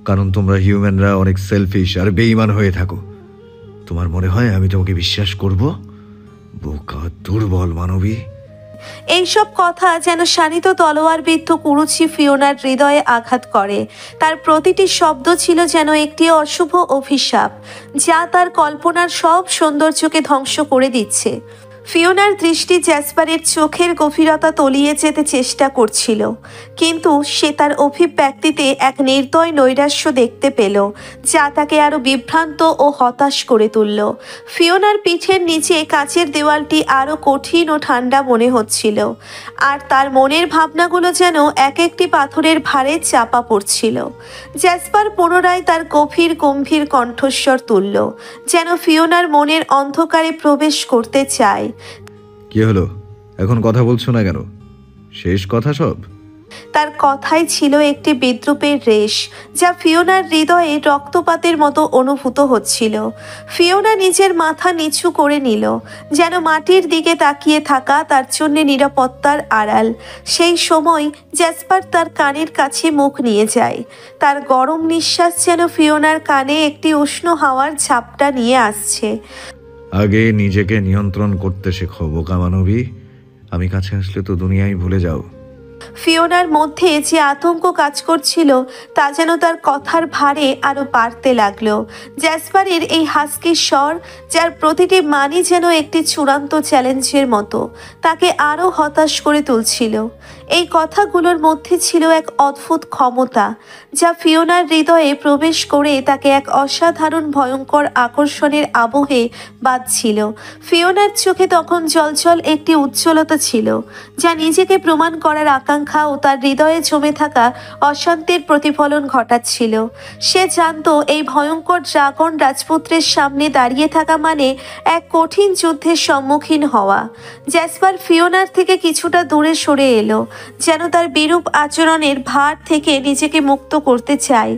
কারণ তোমরা হিউম্যানরা অনেক সেলফিশ আর বেঈমান হয়ে থাকো। তোমার মনে হয় আমি তোমাকে বিশ্বাস করব? বোকা দুর্বল মানবী। এইসব কথা যেন শানিত তলোয়ার বিদ্ধ কুরুচি ফিওনার হৃদয়ে আঘাত করে। তার প্রতিটি শব্দ ছিল যেন একটি অশুভ অভিশাপ, যা তার কল্পনার সব সৌন্দর্যকে ধ্বংস করে দিচ্ছে। ফিওনার দৃষ্টি জ্যাসপারের চোখের গভীরতা তলিয়ে যেতে চেষ্টা করছিল, কিন্তু সে তার অভিব্যক্তিতে এক নির্দয় নৈরাশ্য দেখতে পেল, যা তাকে আরও বিভ্রান্ত ও হতাশ করে তুলল। ফিওনার পিঠের নিচে কাচের দেওয়ালটি আরও কঠিন ও ঠান্ডা মনে হচ্ছিল, আর তার মনের ভাবনাগুলো যেন এক একটি পাথরের ভারে চাপা পড়ছিল। জ্যাসপার পুনরায় তার গম্ভীর কণ্ঠস্বর তুলল, যেন ফিওনার মনের অন্ধকারে প্রবেশ করতে চায়। কি হলো, এখন কথা বলছো না কেন? শেষ কথা সব? তার কথাই ছিল একটি বিদ্রূপের রেশ, যা ফিওনার হৃদয়ে রক্তপাতের মতো অনুভূত হচ্ছিল। ফিওনা নিজের মাথা নিচু করে নিল, যেন মাটির দিকে তাকিয়ে থাকা তার জন্য নিরাপত্তার আড়াল। সেই সময় জ্যাসপার তার কানের কাছে মুখ নিয়ে যায়। তার গরম নিঃশ্বাস যেন ফিওনার কানে একটি উষ্ণ হাওয়ার ঝাপটা নিয়ে আসছে। আগে নিজেকে নিয়ন্ত্রণ করতে শেখো বোকা মানবী। আমি কাছে আসলে তো দুনিয়াই ভুলে যাও। ফিওনার মধ্যে যে আতঙ্ক কাজ করছিল তা যেন তার কথার ভারে আরো বাড়তে লাগলো। জ্যাসপারের এই হাস্কি স্বর, যার প্রতিটি মানি যেন একটি চূড়ান্ত চ্যালেঞ্জের মতো, তাকে আরো হতাশ করে তুলছিল। এই কথাগুলোর মধ্যে ছিল এক অদ্ভুত ক্ষমতা, যা ফিওনার হৃদয়ে প্রবেশ করে তাকে এক অসাধারণ ভয়ঙ্কর আকর্ষণের আবহে বাঁধছিল। ফিওনার চোখে তখন জলজল একটি উজ্জ্বলতা ছিল, যা নিজেকে প্রমাণ করার আকাঙ্ক্ষা ও তার হৃদয়ে জমে থাকা অশান্তির প্রতিফলন ঘটাচ্ছিল। সে জানত এই ভয়ঙ্কর ড্রাগন রাজপুত্রের সামনে দাঁড়িয়ে থাকা মানে এক কঠিন যুদ্ধের সম্মুখীন হওয়া। জ্যাসপার ফিওনার থেকে কিছুটা দূরে সরে এলো, যেন তার বিরূপ আচরণের ভার থেকে নিজেকে মুক্ত করতে চায়।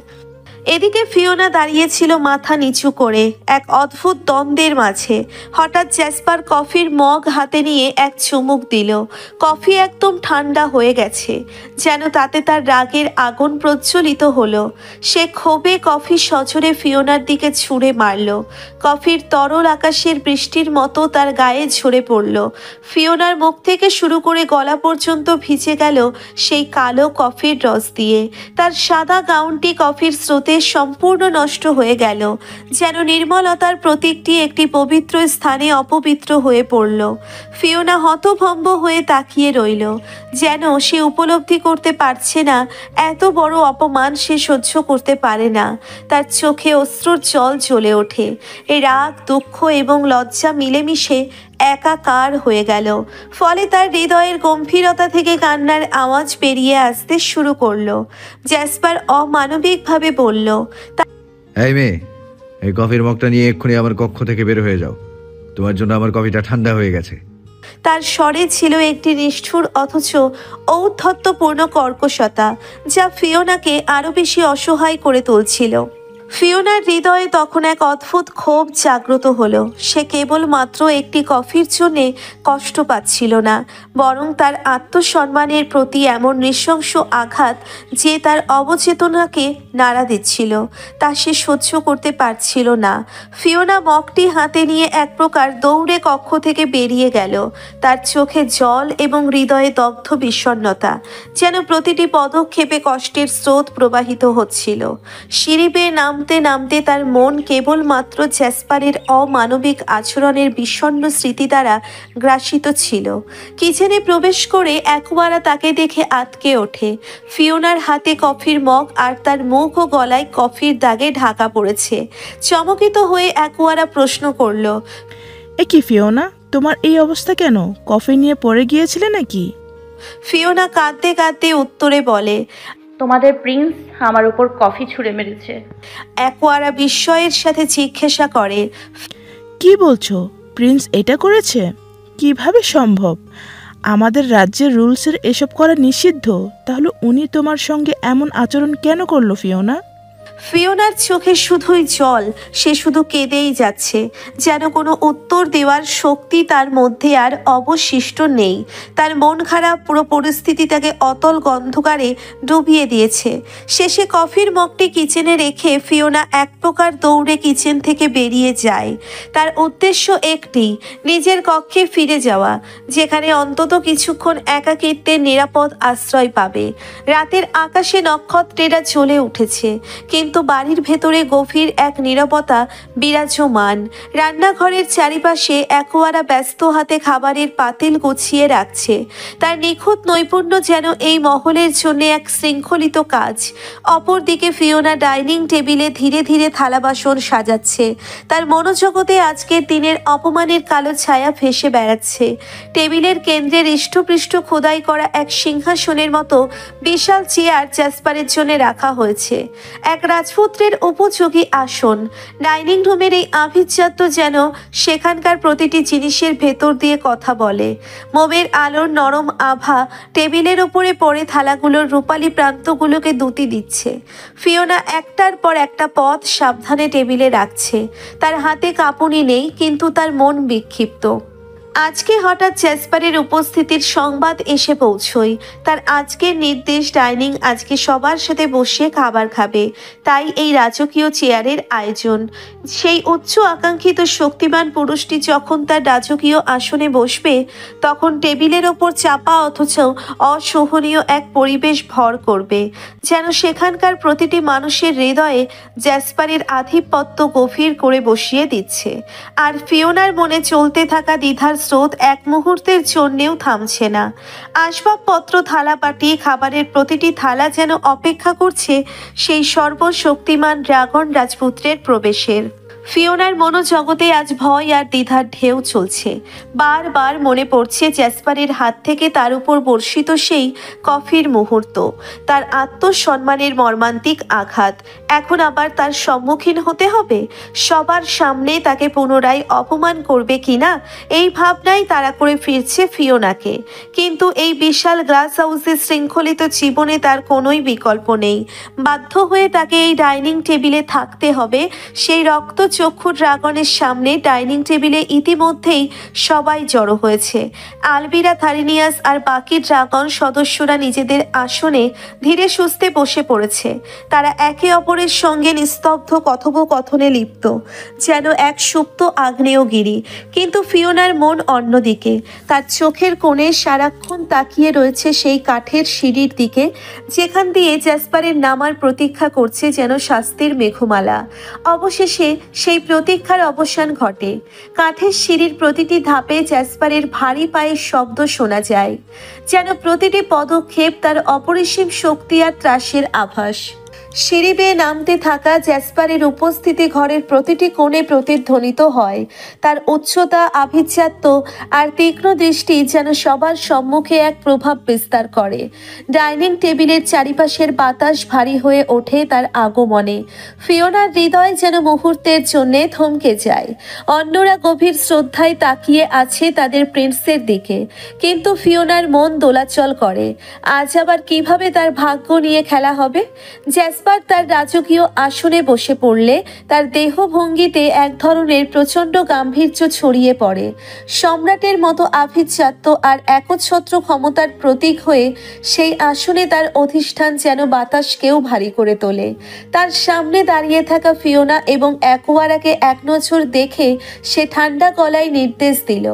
এদিকে ফিওনা দাঁড়িয়েছিল মাথা নিচু করে, এক অদ্ভুত দ্বন্দ্বের মাঝে। হঠাৎ জ্যাসপার কফির মগ হাতে নিয়ে এক চুমুক দিল। কফি একদম ঠান্ডা হয়ে গেছে, যেন তাতে তার রাগের আগুন প্রজ্বলিত হলো। সে ক্ষোভে কফি সজোরে ফিওনার দিকে ছুঁড়ে মারল। কফির তরল আকাশের বৃষ্টির মতো তার গায়ে ঝরে পড়ল। ফিওনার মুখ থেকে শুরু করে গলা পর্যন্ত ভিজে গেল সেই কালো কফির রস দিয়ে। তার সাদা গাউনটি কফির স্রোতে সম্পূর্ণ নষ্ট হয়ে গেল, যেন নির্মলতার প্রতীকটি একটি পবিত্র স্থানে অপবিত্র হয়ে পড়ল। ফিওনা হতভম্ব হয়ে তাকিয়ে রইল, যেন সে উপলব্ধি করতে পারছে না এত বড় অপমান সে সহ্য করতে পারে না। তার চোখে অশ্রুর জল জ্বলে ওঠে। এই রাগ, দুঃখ এবং লজ্জা মিলেমিশে একাকার হয়ে গেল। ফলে তার হৃদয়ের গম্ভীরতা থেকে কান্নার আওয়াজ বেরিয়ে আসতে শুরু করলো। জ্যাসপার অমানবিকভাবে বলল, এই মেয়ে, এই কফির মগটা নিয়ে এক্ষুনি আমার কক্ষ থেকে বের হয়ে যাও। তোমার জন্য আমার কফিটা ঠান্ডা হয়ে গেছে। তার স্বরে ছিল একটি নিষ্ঠুর অথচ ঔদ্ধত্যপূর্ণ কর্কশতা, যা ফিওনাকে আরো বেশি অসহায় করে তুলছিল। ফিওনার হৃদয়ে তখন এক অদ্ভুত ক্ষোভ জাগ্রত হলো। সে কেবলমাত্র একটি কফির জন্যে কষ্ট পাচ্ছিল না, বরং তার আত্মসম্মানের প্রতি এমন নৃশংস আঘাত যে তার অবচেতনাকে নাড়া দিচ্ছিল, তা সে সহ্য করতে পারছিল না। ফিওনা মগটি হাতে নিয়ে এক প্রকার দৌড়ে কক্ষ থেকে বেরিয়ে গেল। তার চোখে জল এবং হৃদয়ে দগ্ধ বিষণ্ণতা, যেন প্রতিটি পদক্ষেপে কষ্টের স্রোত প্রবাহিত হচ্ছিল। সিঁড়ি বেয়ে নামতে নামতে তার মন কেবলমাত্র জ্যাসপারের অমানবিক আচরণের বিষণ্ণ স্মৃতি দ্বারা গ্রাসিত ছিল। কিচেনে প্রবেশ করে অ্যাকুয়ারা তাকে দেখে আটকে ওঠে। ফিওনার হাতে কফির মগ আর তার মুখ ও গলায় কফির দাগে ঢাকা পড়েছে। চমকিত হয়ে অ্যাকুয়ারা প্রশ্ন করল, এ কি ফিওনা, তোমার এই অবস্থা কেন? কফি নিয়ে পড়ে গিয়েছিলে নাকি? ফিওনা কাঁদতে কাঁদতে উত্তরে বলে, তোমাদের প্রিন্স আমার উপর কফি ছুঁড়ে মেরেছে। অ্যাকুয়ারা বিস্ময়ের সাথে জিজ্ঞাসা করে, কি বলছো? প্রিন্স এটা করেছে? কিভাবে সম্ভব? আমাদের রাজ্যের রুলসের এসব করা নিষিদ্ধ। তাহলে উনি তোমার সঙ্গে এমন আচরণ কেন করলো ফিওনা? ফিওনার চোখে শুধুই জল, সে শুধু কেঁদেই যাচ্ছে, যেন কোনো উত্তর দেওয়ার শক্তি তার মধ্যে আর অবশিষ্ট নেই। তার মন খারাপ পুরো পরিস্থিতিটাকে অতল অন্ধকারে ডুবিয়ে দিয়েছে। শেষে কফির মগটি কিচেনে রেখে ফিওনা এক প্রকার দৌড়ে কিচেন থেকে বেরিয়ে যায়। তার উদ্দেশ্য একটি, নিজের কক্ষে ফিরে যাওয়া, যেখানে অন্তত কিছুক্ষণ একাকিত্বের নিরাপদ আশ্রয় পাবে। রাতের আকাশে নক্ষত্রেরা জ্বলে উঠেছে, কিন্তু বাড়ির ভেতরে গভীর এক নীরবতা বিরাজমান। রান্নাঘরের চারিপাশে অ্যাকোয়ারা ব্যস্ত হাতে খাবারের পাতিল গুছিয়ে রাখছে। তার নিখুঁত নৈপুণ্য যেন এই মহলের জন্য এক শৃঙ্খলিত কাজ। অপরদিকে ফিওনা ডাইনিং টেবিলে ধীরে ধীরে থালা বাসন সাজাচ্ছে। তার মনোজগতে আজকের দিনের অপমানের কালো ছায়া ভেসে বেড়াচ্ছে। টেবিলের কেন্দ্রে হৃষ্টপৃষ্ট খোদাই করা এক সিংহাসনের মতো বিশাল চেয়ার জ্যাসপারের জন্য রাখা হয়েছে, এক রাজপুত্রের উপযোগী আসন। ডাইনিং রুমের এই আভিজাত্য যেন সেখানকার প্রতিটি জিনিসের ভেতর দিয়ে কথা বলে। মোমের আলোর নরম আভা টেবিলের ওপরে পড়ে থালাগুলোর রূপালী প্রান্তগুলোকে দুতি দিচ্ছে। ফিওনা একটার পর একটা পদ সাবধানে টেবিলে রাখছে। তার হাতে কাঁপুনি নেই, কিন্তু তার মন বিক্ষিপ্ত। আজকে হঠাৎ জ্যাসপারের উপস্থিতির সংবাদ এসে পৌঁছয়। তার আজকের নির্দেশ, ডাইনিং আজকে সবার সাথে বসে খাবার খাবে, তাই এই রাজকীয় চেয়ারের আয়োজন। সেই উচ্চ আকাঙ্ক্ষিত শক্তিমান পুরুষটি যখন তার রাজকীয় আসনে বসবে, তখন টেবিলের ওপর চাপা অথচ অসহনীয় এক পরিবেশ ভর করবে, যেন সেখানকার প্রতিটি মানুষের হৃদয়ে জ্যাসপারের আধিপত্য গভীর করে বসিয়ে দিচ্ছে। আর ফিওনার মনে চলতে থাকা দ্বিধার স্রোত এক মুহূর্তের জন্যেও থামছে না। আসবাবপত্র, থালা বাটি, খাবারের প্রতিটি থালা যেন অপেক্ষা করছে সেই সর্বশক্তিমান ড্রাগন রাজপুত্রের প্রবেশের। ফিওনার মনোজগতে আজ ভয় আর দ্বিধার ঢেউ চলছে। বারবার মনে পড়ছে জ্যাসপারের হাত থেকে তার উপর বর্ষিত সেই কফির মুহূর্ত, তার আত্মসম্মানের মর্মান্তিক আঘাত। এখন আবার তার সম্মুখীন হতে হবে, সবার সামনে তাকে পুনরায় অপমান করবে কিনা, এই ভাবনাই তাড়া করে ফিরছে ফিওনাকে। কিন্তু এই বিশাল গ্লাস হাউসের শৃঙ্খলিত জীবনে তার কোনোই বিকল্প নেই। বাধ্য হয়ে তাকে এই ডাইনিং টেবিলে থাকতে হবে। সেই রক্ত চক্ষু ড্রাগনের সামনে ডাইনিং টেবিলে ইতিমধ্যেই সবাই জড়ো হয়েছে। আলবিরা, থারিনিয়াস আর বাকি ড্রাগন সদস্যরা নিজেদের আসনে ধীরে সুস্থে বসে পড়েছে। তারা একে অপরের সঙ্গে নিস্তব্ধ কথোপকথনে লিপ্ত, যেন এক সুপ্ত আগ্নেয়গিরি। কিন্তু ফিওনার মন অন্যদিকে। তার চোখের কোণে সারাক্ষণ তাকিয়ে রয়েছে সেই কাঠের সিঁড়ির দিকে, যেখান দিয়ে জ্যাসপারের নামার প্রতীক্ষা করছে যেন শাস্তির মেঘমালা। অবশেষে সেই প্রতীক্ষার অবসান ঘটে। কাঠের সিঁড়ির প্রতিটি ধাপে জ্যাসপারের ভারী পায়ের শব্দ শোনা যায়, যেন প্রতিটি পদক্ষেপ তার অপরিসীম শক্তি আর ত্রাসের আভাস। সিঁড়ি বেয়ে নামতে থাকা জ্যাসপারের উপস্থিতি ঘরের প্রতিটি কোণে প্রতিধ্বনিত হয়। তার উচ্চতা, আভিজাত্য আর তীক্ষ্ণ দৃষ্টি যেন সবার সম্মুখে এক প্রভাব বিস্তার করে। ডাইনিং টেবিলের চারিপাশের বাতাস ভারী হয়ে ওঠে তার আগমনে। ফিওনার হৃদয় যেন মুহূর্তের জন্যে থমকে যায়। অন্যরা গভীর শ্রদ্ধায় তাকিয়ে আছে তাদের প্রিন্সের দিকে, কিন্তু ফিওনার মন দোলাচল করে। আজ আবার কিভাবে তার ভাগ্য নিয়ে খেলা হবে? জ্যাসপার তার রাজকীয় আসনে বসে পড়লে তার দেহভঙ্গিতে এক ধরনের প্রচণ্ড গাম্ভীর্য ছড়িয়ে পড়ে। সম্রাটের মতো আভিজাত্য আর একচ্ছত্র ক্ষমতার প্রতীক হয়ে সেই আসনে তার অধিষ্ঠান যেন বাতাসকেও ভারী করে তোলে। তার সামনে দাঁড়িয়ে থাকা ফিওনা এবং অ্যাকোয়ারাকে এক নজর দেখে সে ঠান্ডা গলায় নির্দেশ দিল,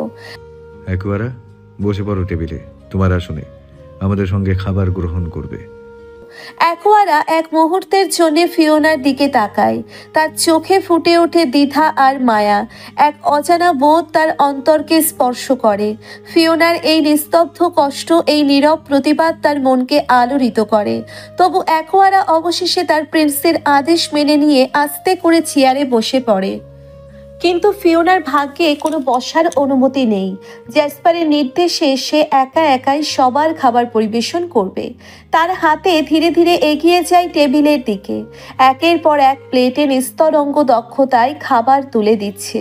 অ্যাকোয়ারা, বসে পড়ো টেবিলে, তোমার আসনে। আমাদের সঙ্গে খাবার গ্রহণ করবে। অ্যাকোয়ারা এক মুহূর্তের জন্য ফিওনার দিকে তাকায়। তার চোখে ফুটে ওঠে দ্বিধা আর মায়া। এক অজানা বোধ তার অন্তরকে স্পর্শ করে। ফিওনার এই নিস্তব্ধ কষ্ট, এই নীরব প্রতিবাদ তার মনকে আলোড়িত করে। তবু অ্যাকোয়ারা অবশেষে তার প্রিন্সের আদেশ মেনে নিয়ে আস্তে করে চেয়ারে বসে পড়ে। কিন্তু ফিওনার ভাগ্যে কোনো বসার অনুমতি নেই। জ্যাসপারের নির্দেশে সে একা একাই সবার খাবার পরিবেশন করবে। তার হাতে ধীরে ধীরে এগিয়ে যায় টেবিলের দিকে। একের পর এক প্লেটে নিস্তরঙ্গ দক্ষতায় খাবার তুলে দিচ্ছে।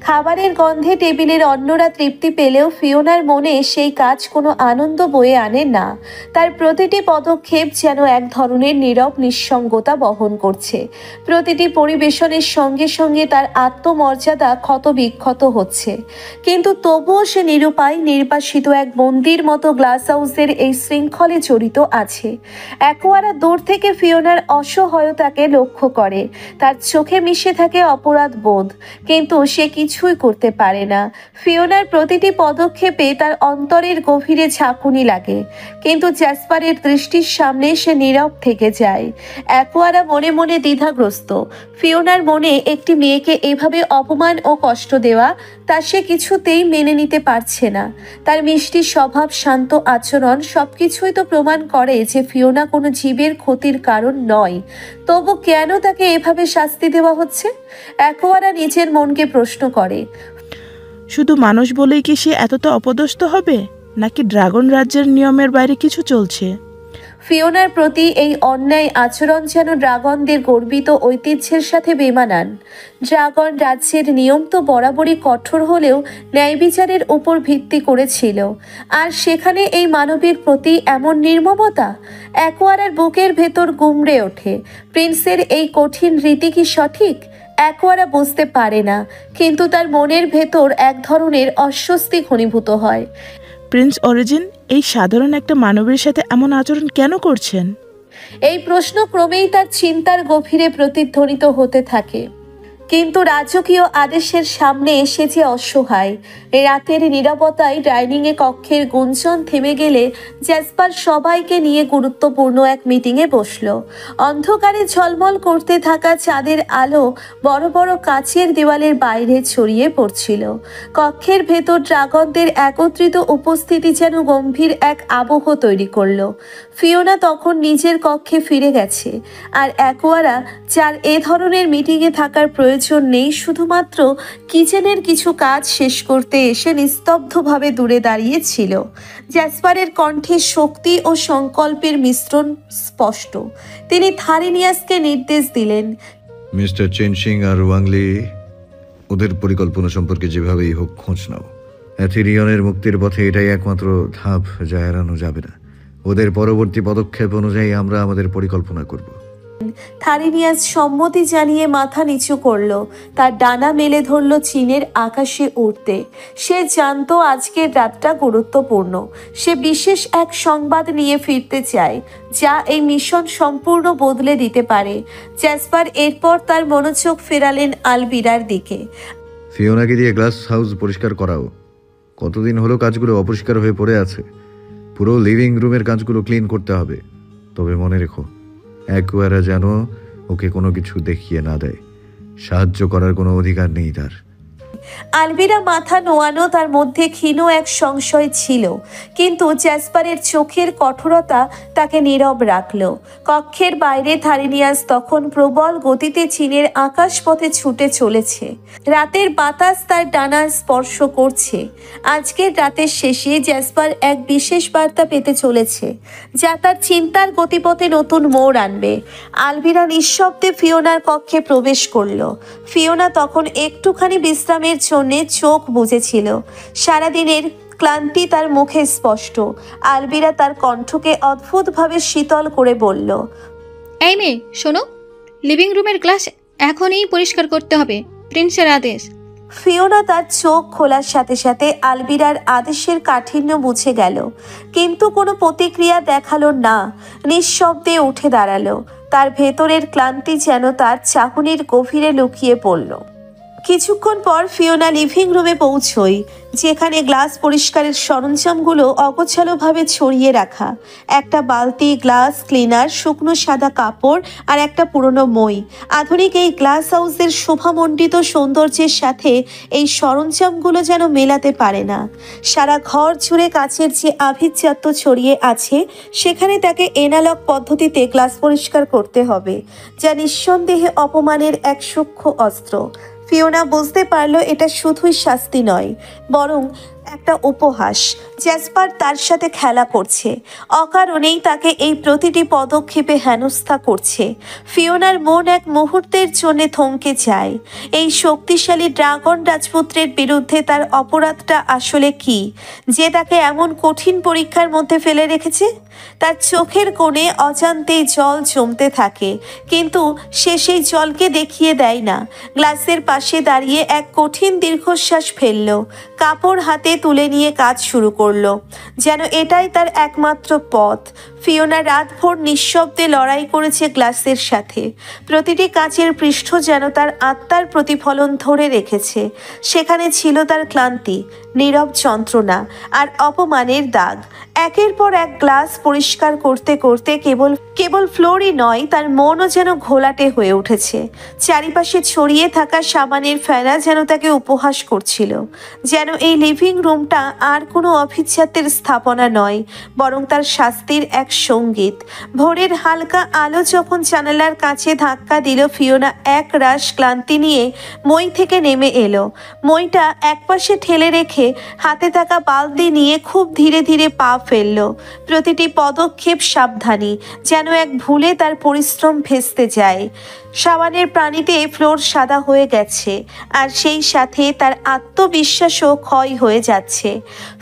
খাবারের গন্ধে টেবিলের অন্যরা তৃপ্তি পেলেও ফিওনার মনে সেই কাজ কোনো আনন্দ বয়ে আনে না। তার প্রতিটি পদক্ষেপ যেন এক ধরনের নীরব নিঃসঙ্গতা বহন করছে। প্রতিটি পরিবেশনের সঙ্গে সঙ্গে তার আত্মমর্যাদা ক্ষতবিক্ষত হচ্ছে। কিন্তু তবুও সে নিরুপায়, নির্বাসিত এক বন্দির মতো গ্লাস হাউসের এই শৃঙ্খলে জড়িত আছে। অ্যাকোয়ারা দূর থেকে ফিওনার অসহায়তাকে লক্ষ্য করে। তার চোখে মিশে থাকে অপরাধ বোধ, কিন্তু সে কিছুই করতে পারে না। ফিওনার প্রতিটি পদক্ষেপে তার অন্তরের গভীরে ঝাঁকুনি লাগে, কিন্তু জ্যাসপারের দৃষ্টির সামনে সে নীরব থেকে যায়। অ্যাকোয়ারা মনে মনে দ্বিধাগ্রস্ত। ফিওনার মনে একটি মেয়েকে এভাবে অপমান ও কষ্ট দেওয়া তা সে কিছুতেই মেনে নিতে পারছে না। তার মিষ্টি স্বভাব, শান্ত আচরণ সবকিছুই তো প্রমাণ করে যে ফিওনা কোনো জীবের ক্ষতির কারণ নয়। তবু কেন তাকে এভাবে শাস্তি দেওয়া হচ্ছে? অ্যাকোয়ারা নিজের মনকে প্রশ্ন করে। শুধু মানুষ বলেই কি সে এতটা অপদস্থ হবে, নাকি ড্রাগন রাজ্যের নিয়মের বাইরে কিছু চলছে? ফিওনার প্রতি এই অন্যায় আচরণ যেন ড্রাগনদের গর্বিত ঐতিহ্যের সাথে বেমানান। ড্রাগন রাজ্যের নিয়ম তো বরাবরই কঠোর হলেও ন্যায় বিচারের উপর ভিত্তি করেছিল, আর সেখানে এই মানবীর প্রতি এমন নির্মমতা। অ্যাকোয়ারার বুকের ভেতর গুমড়ে ওঠে। প্রিন্সের এই কঠিন রীতি কি সঠিক? অ্যাকোয়ারা বুঝতে পারে না, কিন্তু তার মনের ভেতর এক ধরনের অস্বস্তি ঘনীভূত হয়। প্রিন্স অরিজিন এই সাধারণ একটা মানবের সাথে এমন আচরণ কেন করছেন? এই প্রশ্ন ক্রমেই তার চিন্তার গভীরে প্রতিধ্বনিত হতে থাকে। কিন্তু রাজকীয় আদেশের সামনে এসে যে অসহায়। রাতের নীরবতায় ডাইনিংয়ে কক্ষের গুঞ্জন থেমে গেলে জ্যাসপার সবাইকে নিয়ে গুরুত্বপূর্ণ এক মিটিংয়ে বসলো। অন্ধকারে ঝলমল করতে থাকা চাঁদের আলো বড় বড় কাচের দেওয়ালের বাইরে ছড়িয়ে পড়ছিল। কক্ষের ভেতর ড্রাগনদের একত্রিত উপস্থিতি যেন গম্ভীর এক আবহ তৈরি করলো। ফিওনা তখন নিজের কক্ষে ফিরে গেছে, আর অ্যাকোয়ারা, যার এ ধরনের মিটিংয়ে থাকার প্রয়োজন নেই, শুধুমাত্র কিচেনের কিছু কাজ শেষ করতে এসে নিস্তব্ধভাবে দূরে দাঁড়িয়েছিল। জ্যাসপারের কণ্ঠে শক্তি ও সংকল্পের মিশ্রণ স্পষ্ট। তিনি থারিনিয়াসকে নির্দেশ দিলেন, মিস্টার চেনশিং আর ওয়াংলি, ওদের পরিকল্পনা সম্পর্কে যেভাবেই হোক খোঁজ নাও। অ্যাথেরিয়নের মুক্তির পথে এটাই একমাত্র ধাপ, যা এড়ানো যাবে না। ওদের পরবর্তী পদক্ষেপ অনুযায়ী আমরা আমাদের পরিকল্পনা করব। থারিনিয়াস সম্মতি জানিয়ে মাথা নিচু করল। তার ডানা মেলে ধরল চীনের আকাশে উড়তে। সে জানতো আজকের রাতটা গুরুত্বপূর্ণ। সে বিশেষ এক সংবাদ নিয়ে ফিরতে চায়, যা এই মিশন সম্পূর্ণ বদলে দিতে পারে। জ্যাসপার এরপর তার মনোযোগ ফেরালেন আলবিরার দিকে। ফিওনাকে দিয়ে গ্লাস হাউস পরিষ্কার করাও। কতদিন হলো কাজগুলো অপরিষ্কার হয়ে পড়ে আছে। পুরো লিভিং রুমের কাজগুলো ক্লিন করতে হবে। তবে মনে রেখো, অ্যাকোয়ারা যেন ওকে কোনো কিছু দেখিয়ে না দেয়। সাহায্য করার কোনো অধিকার নেই তার। আলবিরা মাথা নোয়ানো, তার মধ্যে ক্ষীণ এক সংশয় ছিল, কিন্তু জ্যাসপারের চোখের কঠোরতা তাকে নীরব রাখল। কক্ষের বাইরে থারিনিয়াস তখন প্রবল গতিতে চীনের আকাশপথে ছুটে চলেছে। রাতের বাতাস তার ডানা স্পর্শ করছে। আজকের রাতের শেষে জ্যাসপার এক বিশেষ বার্তা পেতে চলেছে, যা তার চিন্তার গতিপথে নতুন মোড় আনবে। আলবিরা নিঃশব্দে ফিওনার কক্ষে প্রবেশ করল। ফিওনা তখন একটুখানি বিশ্রামের জন্য চোখ বুজেছিল। সারাদিনের ক্লান্তি তার মুখে স্পষ্ট। আলবিরা তার কণ্ঠকে অদ্ভুতভাবে শীতল করে বলল, এই মেয়ে শোনো, লিভিং রুমের গ্লাস এখনই পরিষ্কার করতে হবে, প্রিন্সের আদেশ। ফিওনা তার চোখ খোলার সাথে সাথে আলবিরার আদেশের কাঠিন্য মুছে গেল, কিন্তু কোনো প্রতিক্রিয়া দেখালো না। নিঃশব্দে উঠে দাঁড়ালো। তার ভেতরের ক্লান্তি যেন তার চাহনির গভীরে লুকিয়ে পড়ল। কিছুক্ষণ পর ফিওনা লিভিং রুমে পৌঁছয়, যেখানে গ্লাস পরিষ্কারের সরঞ্জামগুলো অগোছালোভাবে ছড়িয়ে রাখা। একটা বালতি, গ্লাস ক্লিনার, শুকনো সাদা কাপড় আর একটা পুরনো মই। আধুনিক এই গ্লাস হাউসের শোভামণ্ডিত সৌন্দর্যের সাথে এই সরঞ্জামগুলো যেন মেলাতে পারে না। সারা ঘর জুড়ে কাচের যে আভিজাত্য ছড়িয়ে আছে, সেখানে তাকে এনালগ পদ্ধতিতে গ্লাস পরিষ্কার করতে হবে, যা নিঃসন্দেহে অপমানের এক সূক্ষ্ম অস্ত্র। ফিওনা বুঝতে পারলো এটা শুধুই শাস্তি নয়, বরং একটা উপহাস। জ্যাসপার তার সাথে খেলা করছে, অকারণেই তাকে এই প্রতিটি পদক্ষেপে হেনস্থা করছে। ফিওনার মন এক মুহূর্তের জন্য থমকে যায়। এই শক্তিশালী ড্রাগন রাজপুত্রের বিরুদ্ধে তার অপরাধটা আসলে কি, যে তাকে এমন কঠিন পরীক্ষার মধ্যে ফেলে রেখেছে? তার চোখের কোণে অজান্তেই জল জমতে থাকে, কিন্তু সে সেই জলকে দেখিয়ে দেয় না। গ্লাসের পাশে দাঁড়িয়ে এক কঠিন দীর্ঘশ্বাস ফেলল, কাপড় হাতে তুলে নিয়ে কাজ শুরু করলো, যেন এটাই তার একমাত্র পথ। ফিওনা রাতভর নিঃশব্দে লড়াই করেছে গ্লাসের সাথে। প্রতিটি কাচের পৃষ্ঠ যেন তার আত্মার প্রতিফলন ধরে রেখেছে। সেখানে ছিল তার ক্লান্তি, নীরব যন্ত্রণা আর অপমানের দাগ। একের পর এক গ্লাস পরিষ্কার করতে করতে কেবল ফ্লোরই নয়, তার মনও যেন ঘোলাটে হয়ে উঠেছে। চারিপাশে ছড়িয়ে থাকা সাবানের ফেনা যেন তাকে উপহাস করছিল, যেন এই লিভিং রুমটা আর কোনো অভিজাত্যের স্থাপনা নয়, বরং তার শাস্তির এক সঙ্গীত। ভোরের হালকা আলো যখন জানালার কাছে ধাক্কা দিল, ফিওনা এক রাশ ক্লান্তি নিয়ে মই থেকে নেমে এলো। মইটা একপাশে ঠেলে রেখে হাতে থাকা বালতি নিয়ে খুব ধীরে ধীরে পা ফেলল। প্রতিটি পদক্ষেপ সাবধানী, যেন এক ভুলে তার পরিশ্রম ভেস্তে যায়। সাবানের পানিতে ফ্লোর সাদা হয়ে গেছে, আর সেই সাথে তার আত্মবিশ্বাসও ক্ষয় হয়ে যাচ্ছে।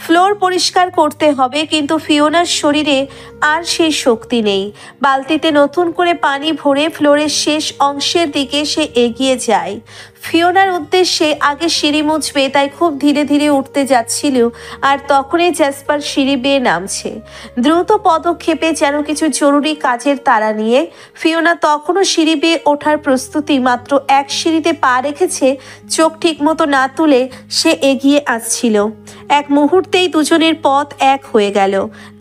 ফ্লোর পরিষ্কার করতে হবে, কিন্তু ফিওনার শরীরে আর সেই শক্তি নেই। বালতিতে নতুন করে পানি ভরে ফ্লোরের শেষ অংশের দিকে সে এগিয়ে যায়। ফিওনার উদ্দেশ্যে আগে সিঁড়ি মুছবে, তাই খুব ধীরে ধীরে উঠতে যাচ্ছিল, আর তখনই জ্যাসপার সিঁড়ি বেয়ে নামছে। দ্রুত পদক্ষেপে, যেন কিছু জরুরি কাজের তাড়া নিয়ে। ফিওনা তখনও সিঁড়ি বেয়ে ওঠার প্রস্তুতি, মাত্র এক সিঁড়িতে পা রেখেছে। চোখ ঠিক মতো না তুলে সে এগিয়ে আসছিল। এক মুহূর্তেই দুজনের পথ এক হয়ে গেল।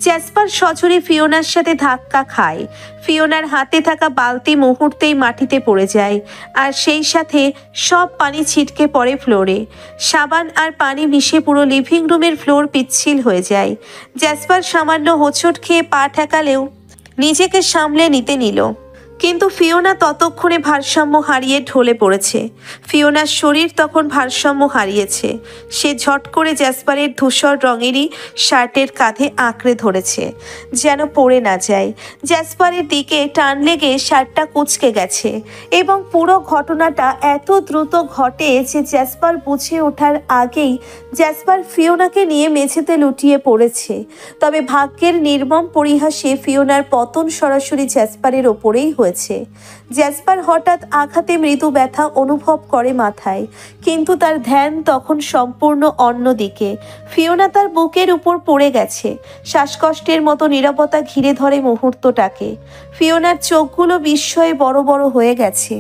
জ্যাসপার সজোরে ফিওনার সাথে ধাক্কা খায়। ফিওনার হাতে থাকা বালতি মুহূর্তেই মাটিতে পড়ে যায়, আর সেই সাথে সব পানি ছিটকে পড়ে ফ্লোরে। সাবান আর পানি মিশে পুরো লিভিং রুমের ফ্লোর পিচ্ছিল হয়ে যায়। জ্যাসপার সামান্য হোঁচট খেয়ে পা ঠেকালেও নিজেকে সামলে নিতে নিল, কিন্তু ফিওনা ততক্ষণে ভারসাম্য হারিয়ে ঢলে পড়েছে। ফিওনার শরীর তখন ভারসাম্য হারিয়েছে। সে ঝট করে জ্যাসপারের ধূসর রঙেরই শার্টের কাঁধে আঁকড়ে ধরেছে, যেন পড়ে না যায়। জ্যাসপারের দিকে টান লেগে শার্টটা কুঁচকে গেছে, এবং পুরো ঘটনাটা এত দ্রুত ঘটে যে জ্যাসপার বুঝে ওঠার আগেই জ্যাসপার ফিওনাকে নিয়ে মেঝেতে লুটিয়ে পড়েছে। তবে ভাগ্যের নির্মম পরিহাসে ফিওনার পতন সরাসরি জ্যাসপারের ওপরেই হয়েছে। জ্যাসপার হঠাৎ আঘাতে মৃদু ব্যথা অনুভব করে মাথায়, কিন্তু তার ধ্যান তখন সম্পূর্ণ অন্যদিকে। ফিওনা তার বুকের উপর পড়ে গেছে। শ্বাসকষ্টের মতো নীরবতা ঘিরে ধরে মুহূর্তটাকে। ফিওনার চোখগুলো বিস্ময়ে বড় বড় হয়ে গেছে,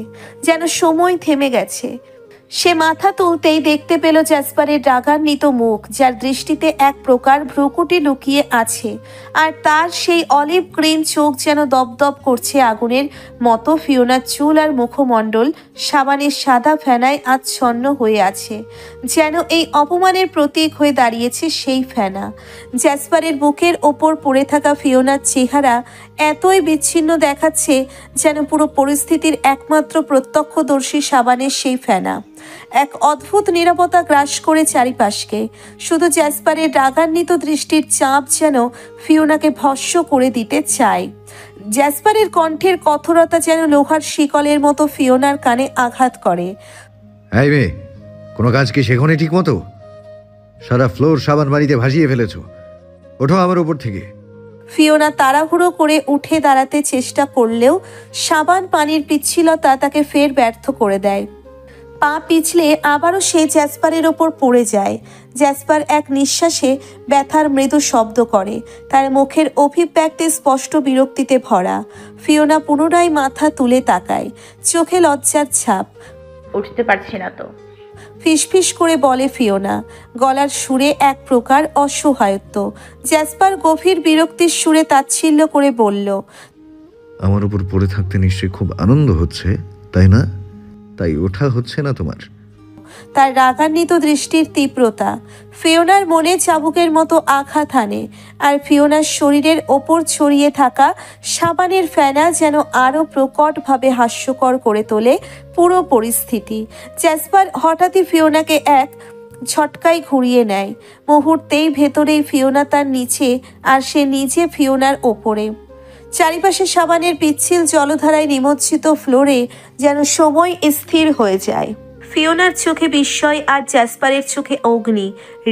যেন সময় থেমে গেছে। সে মাথা তুলতেই দেখতে পেল জ্যাসপারের রাগান্বিত মুখ, যার দৃষ্টিতে এক প্রকার ভ্রুকুটি লুকিয়ে আছে, আর তার সেই অলিভ গ্রিন চোখ যেন দপদপ করছে আগুনের মতো। ফিওনার চুল আর মুখমণ্ডল সাবানের সাদা ফেনায় আচ্ছন্ন হয়ে আছে, যেন এই অপমানের প্রতীক হয়ে দাঁড়িয়েছে সেই ফেনা। জ্যাসপারের বুকের ওপর পড়ে থাকা ফিওনার চেহারা এতই বিচ্ছিন্ন দেখাচ্ছে, যেন পুরো পরিস্থিতির একমাত্র প্রত্যক্ষদর্শী সাবানের সেই ফেনা। এক অদ্ভুত নীরবতা গ্রাস করে চারিপাশকে। শুধু জ্যাসপারের রাগান্বিত দৃষ্টির চাপ যেন ফিওনাকে ভস্ম করে দিতে চায়। জ্যাসপারের কণ্ঠের কঠোরতা যেন লোহার শিকলের মতো ফিওনার কানে আঘাত করে। এই মেয়ে, কোনো কাজ কি শেখনি ঠিক মতো? সারা ফ্লোর সাবান বাড়িতে ভাসিয়ে ফেলেছো। ওঠো আমার উপর থেকে। ফিওনা তাড়াহুড়ো করে উঠে দাঁড়াতে চেষ্টা করলেও সাবান পানির পিচ্ছিলতা তাকে ফের ব্যর্থ করে দেয়। পা পিছলে আবারও সে জ্যাসপারের ওপর পড়ে যায়। জ্যাসপার এক নিঃশ্বাসে ব্যথার মৃদু শব্দ করে, তার মুখের অভিব্যক্তি স্পষ্ট বিরক্তিতে ভরা। ফিওনা পুনরায় মাথা তুলে তাকায়, চোখে লজ্জার ছাপ। উঠতে পারছি না তো, ফিসফিস করে বলে ফিওনা, গলার সুরে এক প্রকার অসহায়ত্ব। জ্যাসপার গভীর বিরক্তির সুরে তাচ্ছিল্য করে বলল, আমার উপর পড়ে থাকতে নিশ্চয়ই খুব আনন্দ হচ্ছে, তাই না? তাই ওঠা হচ্ছে না তোমার? তার রাগান্বিত দৃষ্টির তীব্রতা। ফিওনার মনে চাবুকের মতো আঘাত হানে, আর ফিওনার শরীরের ওপর ছড়িয়ে থাকা সাবানের ফেনা যেন আরও প্রকটভাবে হাস্যকর করে তোলে পুরো পরিস্থিতি। জ্যাসপার হঠাৎই ফিওনাকে এক ঝটকায় ঘুরিয়ে নেয়। মুহূর্তেই ভেতরেই ফিওনা তার নিচে, আর সে নিজে ফিওনার ওপরে। চারিপাশে সাবানের পিচ্ছিল জলধারায় নিমজ্জিত ফ্লোরে যেন সময় স্থির হয়ে যায়। ফিওনার চোখে বিস্ময় আর জ্যাসপারের চোখে অগ্নি,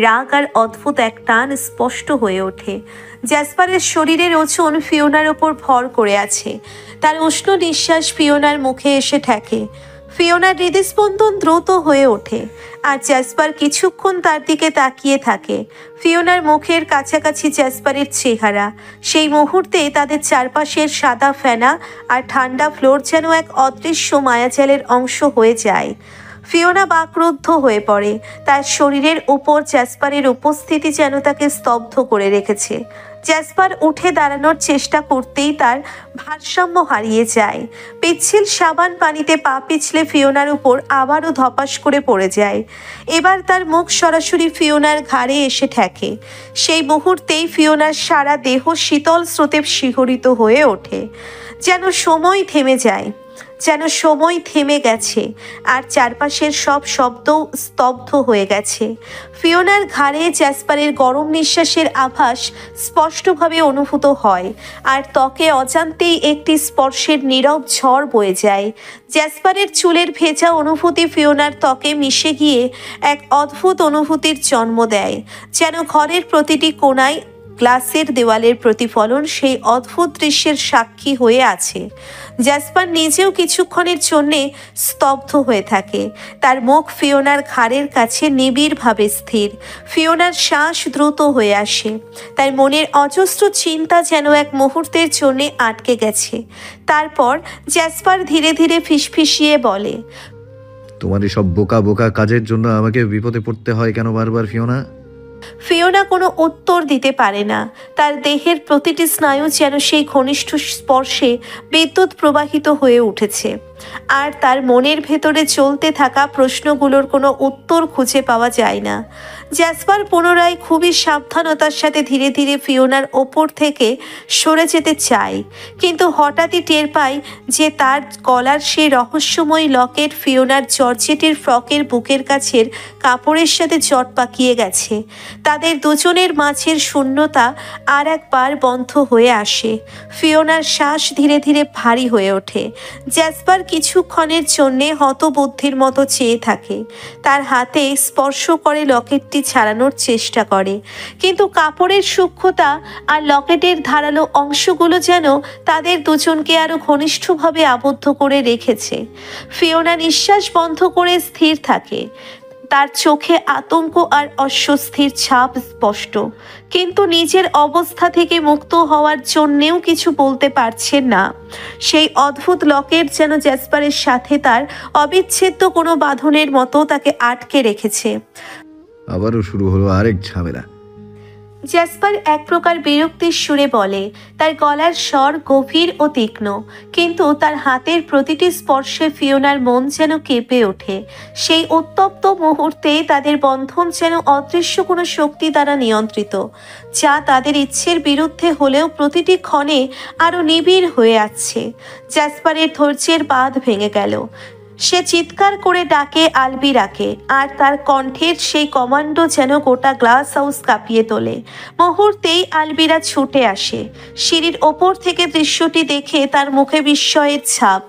রাগ আর অদ্ভুত এক টান স্পষ্ট হয়ে ওঠে। জ্যাসপারের শরীরের ওজন ফিওনার ওপর ভর করে আছে। তার উষ্ণ নিঃশ্বাস ফিওনার মুখে এসে ঠেকে। ফিওনার হৃদস্পন্দন দ্রুত হয়ে ওঠে, আর জ্যাসপার কিছুক্ষণ তার দিকে তাকিয়ে থাকে। ফিওনার মুখের কাছাকাছি জ্যাসপারের চেহারা। সেই মুহূর্তে তাদের চারপাশের সাদা ফেনা আর ঠান্ডা ফ্লোর যেন এক অদৃশ্য মায়াজালের অংশ হয়ে যায়। ফিওনা বাকরুদ্ধ হয়ে পড়ে। তার শরীরের উপর জ্যাসপারের উপস্থিতি যেন তাকে স্তব্ধ করে রেখেছে। জ্যাসপার উঠে দাঁড়ানোর চেষ্টা করতেই তার ভারসাম্য হারিয়ে যায়। পিচ্ছিল সাবান পানিতে পা পিছলে ফিওনার উপর আবারও ধপাস করে পড়ে যায়। এবার তার মুখ সরাসরি ফিওনার ঘাড়ে এসে ঠেকে। সেই মুহূর্তেই ফিওনার সারা দেহ শীতল স্রোতে শিহরিত হয়ে ওঠে, যেন সময় থেমে যায়, যেন সময় থেমে গেছে, আর চারপাশের সব শব্দও স্তব্ধ হয়ে গেছে। ফিওনার ঘাড়ে জ্যাসপারের গরম নিঃশ্বাসের আভাস স্পষ্টভাবে অনুভূত হয়, আর ত্বকে অজান্তেই একটি স্পর্শের নীরব ঝড় বয়ে যায়। জ্যাসপারের চুলের ভেজা অনুভূতি ফিওনার ত্বকে মিশে গিয়ে এক অদ্ভুত অনুভূতির জন্ম দেয়, যেন ঘরের প্রতিটি কোণায় গ্লাসের দেওয়ালের প্রতিফলন সেই অদ্ভুত দৃশ্যের সাক্ষী হয়ে আছে। জ্যাসপার নিজেও কিছুক্ষণের জন্যে স্তব্ধ হয়ে থাকে। তার মুখ ফিওনার ঘাড়ের কাছে নিবিড়ভাবে স্থির। ফিওনার শ্বাস দ্রুত হয়ে আসে। তার মনের অজস্র চিন্তা যেন এক মুহূর্তের জন্যে আটকে গেছে। তারপর জ্যাসপার ধীরে ধীরে ফিসফিসিয়ে বলে, তোমার এসব বোকা বোকা কাজের জন্য আমাকে বিপদে পড়তে হয় কেন বারবার ফিওনা? ফিওনা কোনো উত্তর দিতে পারে না। তার দেহের প্রতিটি স্নায়ু যেন সেই ঘনিষ্ঠ স্পর্শে বিদ্যুৎ প্রবাহিত হয়ে উঠেছে, আর তার মনের ভেতরে চলতে থাকা প্রশ্নগুলোর কোনো উত্তর খুঁজে পাওয়া যায় না। জ্যাসপার পুনরায় খুবই সাবধানতার সাথে ধীরে ধীরে ফিওনার ওপর থেকে সরে যেতে চায়, কিন্তু হঠাৎই টের পায় যে তার গলার সেই রহস্যময় লকেট ফিওনার জর্জেটের ফ্রকের বুকের কাছের কাপড়ের সাথে জট পাকিয়ে গেছে। তাদের দুজনের মাঝের শূন্যতা আর একবার বন্ধ হয়ে আসে। ফিওনার শ্বাস ধীরে ধীরে ভারী হয়ে ওঠে। জ্যাসপার কিছুক্ষণের জন্যে হতবুদ্ধির মতো চেয়ে থাকে। তার হাতে স্পর্শ করে লকেটটি ছাড়ানোর চেষ্টা করে, কিন্তু কাপড়ের সূক্ষ্মতা আর লকেটের ধারালো অংশগুলো যেন তাদের দুজনকে আরো ঘনিষ্ঠভাবে আবদ্ধ করে রেখেছে। ফিওনা নিঃশ্বাস বন্ধ করে স্থির থাকে। তার চোখে আতঙ্ক আর অস্বস্তির ছাপ স্পষ্ট, কিন্তু নিজের অবস্থা থেকে মুক্ত হওয়ার জন্যেও কিছু বলতে পারছেন না। সেই অদ্ভুত লকেট যেন জ্যাসপারের সাথে তার অবিচ্ছেদ্য কোনো বাঁধনের মতো তাকে আটকে রেখেছে। আবারও শুরু হলো আরেক ঝামেলা। জ্যাসপার এক প্রকার বিরক্তির সুরে বলে। তার গলার স্বর গভীর ও তীক্ষ্ণ, কিন্তু তার হাতের প্রতিটি স্পর্শে ফিওনার মন যেন কেঁপে ওঠে। সেই উত্তপ্ত মুহূর্তে তাদের বন্ধন যেন অদৃশ্য কোনো শক্তি দ্বারা নিয়ন্ত্রিত, যা তাদের ইচ্ছের বিরুদ্ধে হলেও প্রতিটি ক্ষণে আরও নিবিড় হয়ে আসছে। জ্যাসপারের ধৈর্যের বাঁধ ভেঙে গেল। সে চিৎকার করে ডাকে আলবিরাকে, আর তার কণ্ঠের সেই কমান্ডো যেন গোটা গ্লাস হাউস কাঁপিয়ে তোলে। মুহূর্তেই আলবিরা ছুটে আসে। সিঁড়ির ওপর থেকে দৃশ্যটি দেখে তার মুখে বিস্ময়ের ছাপ।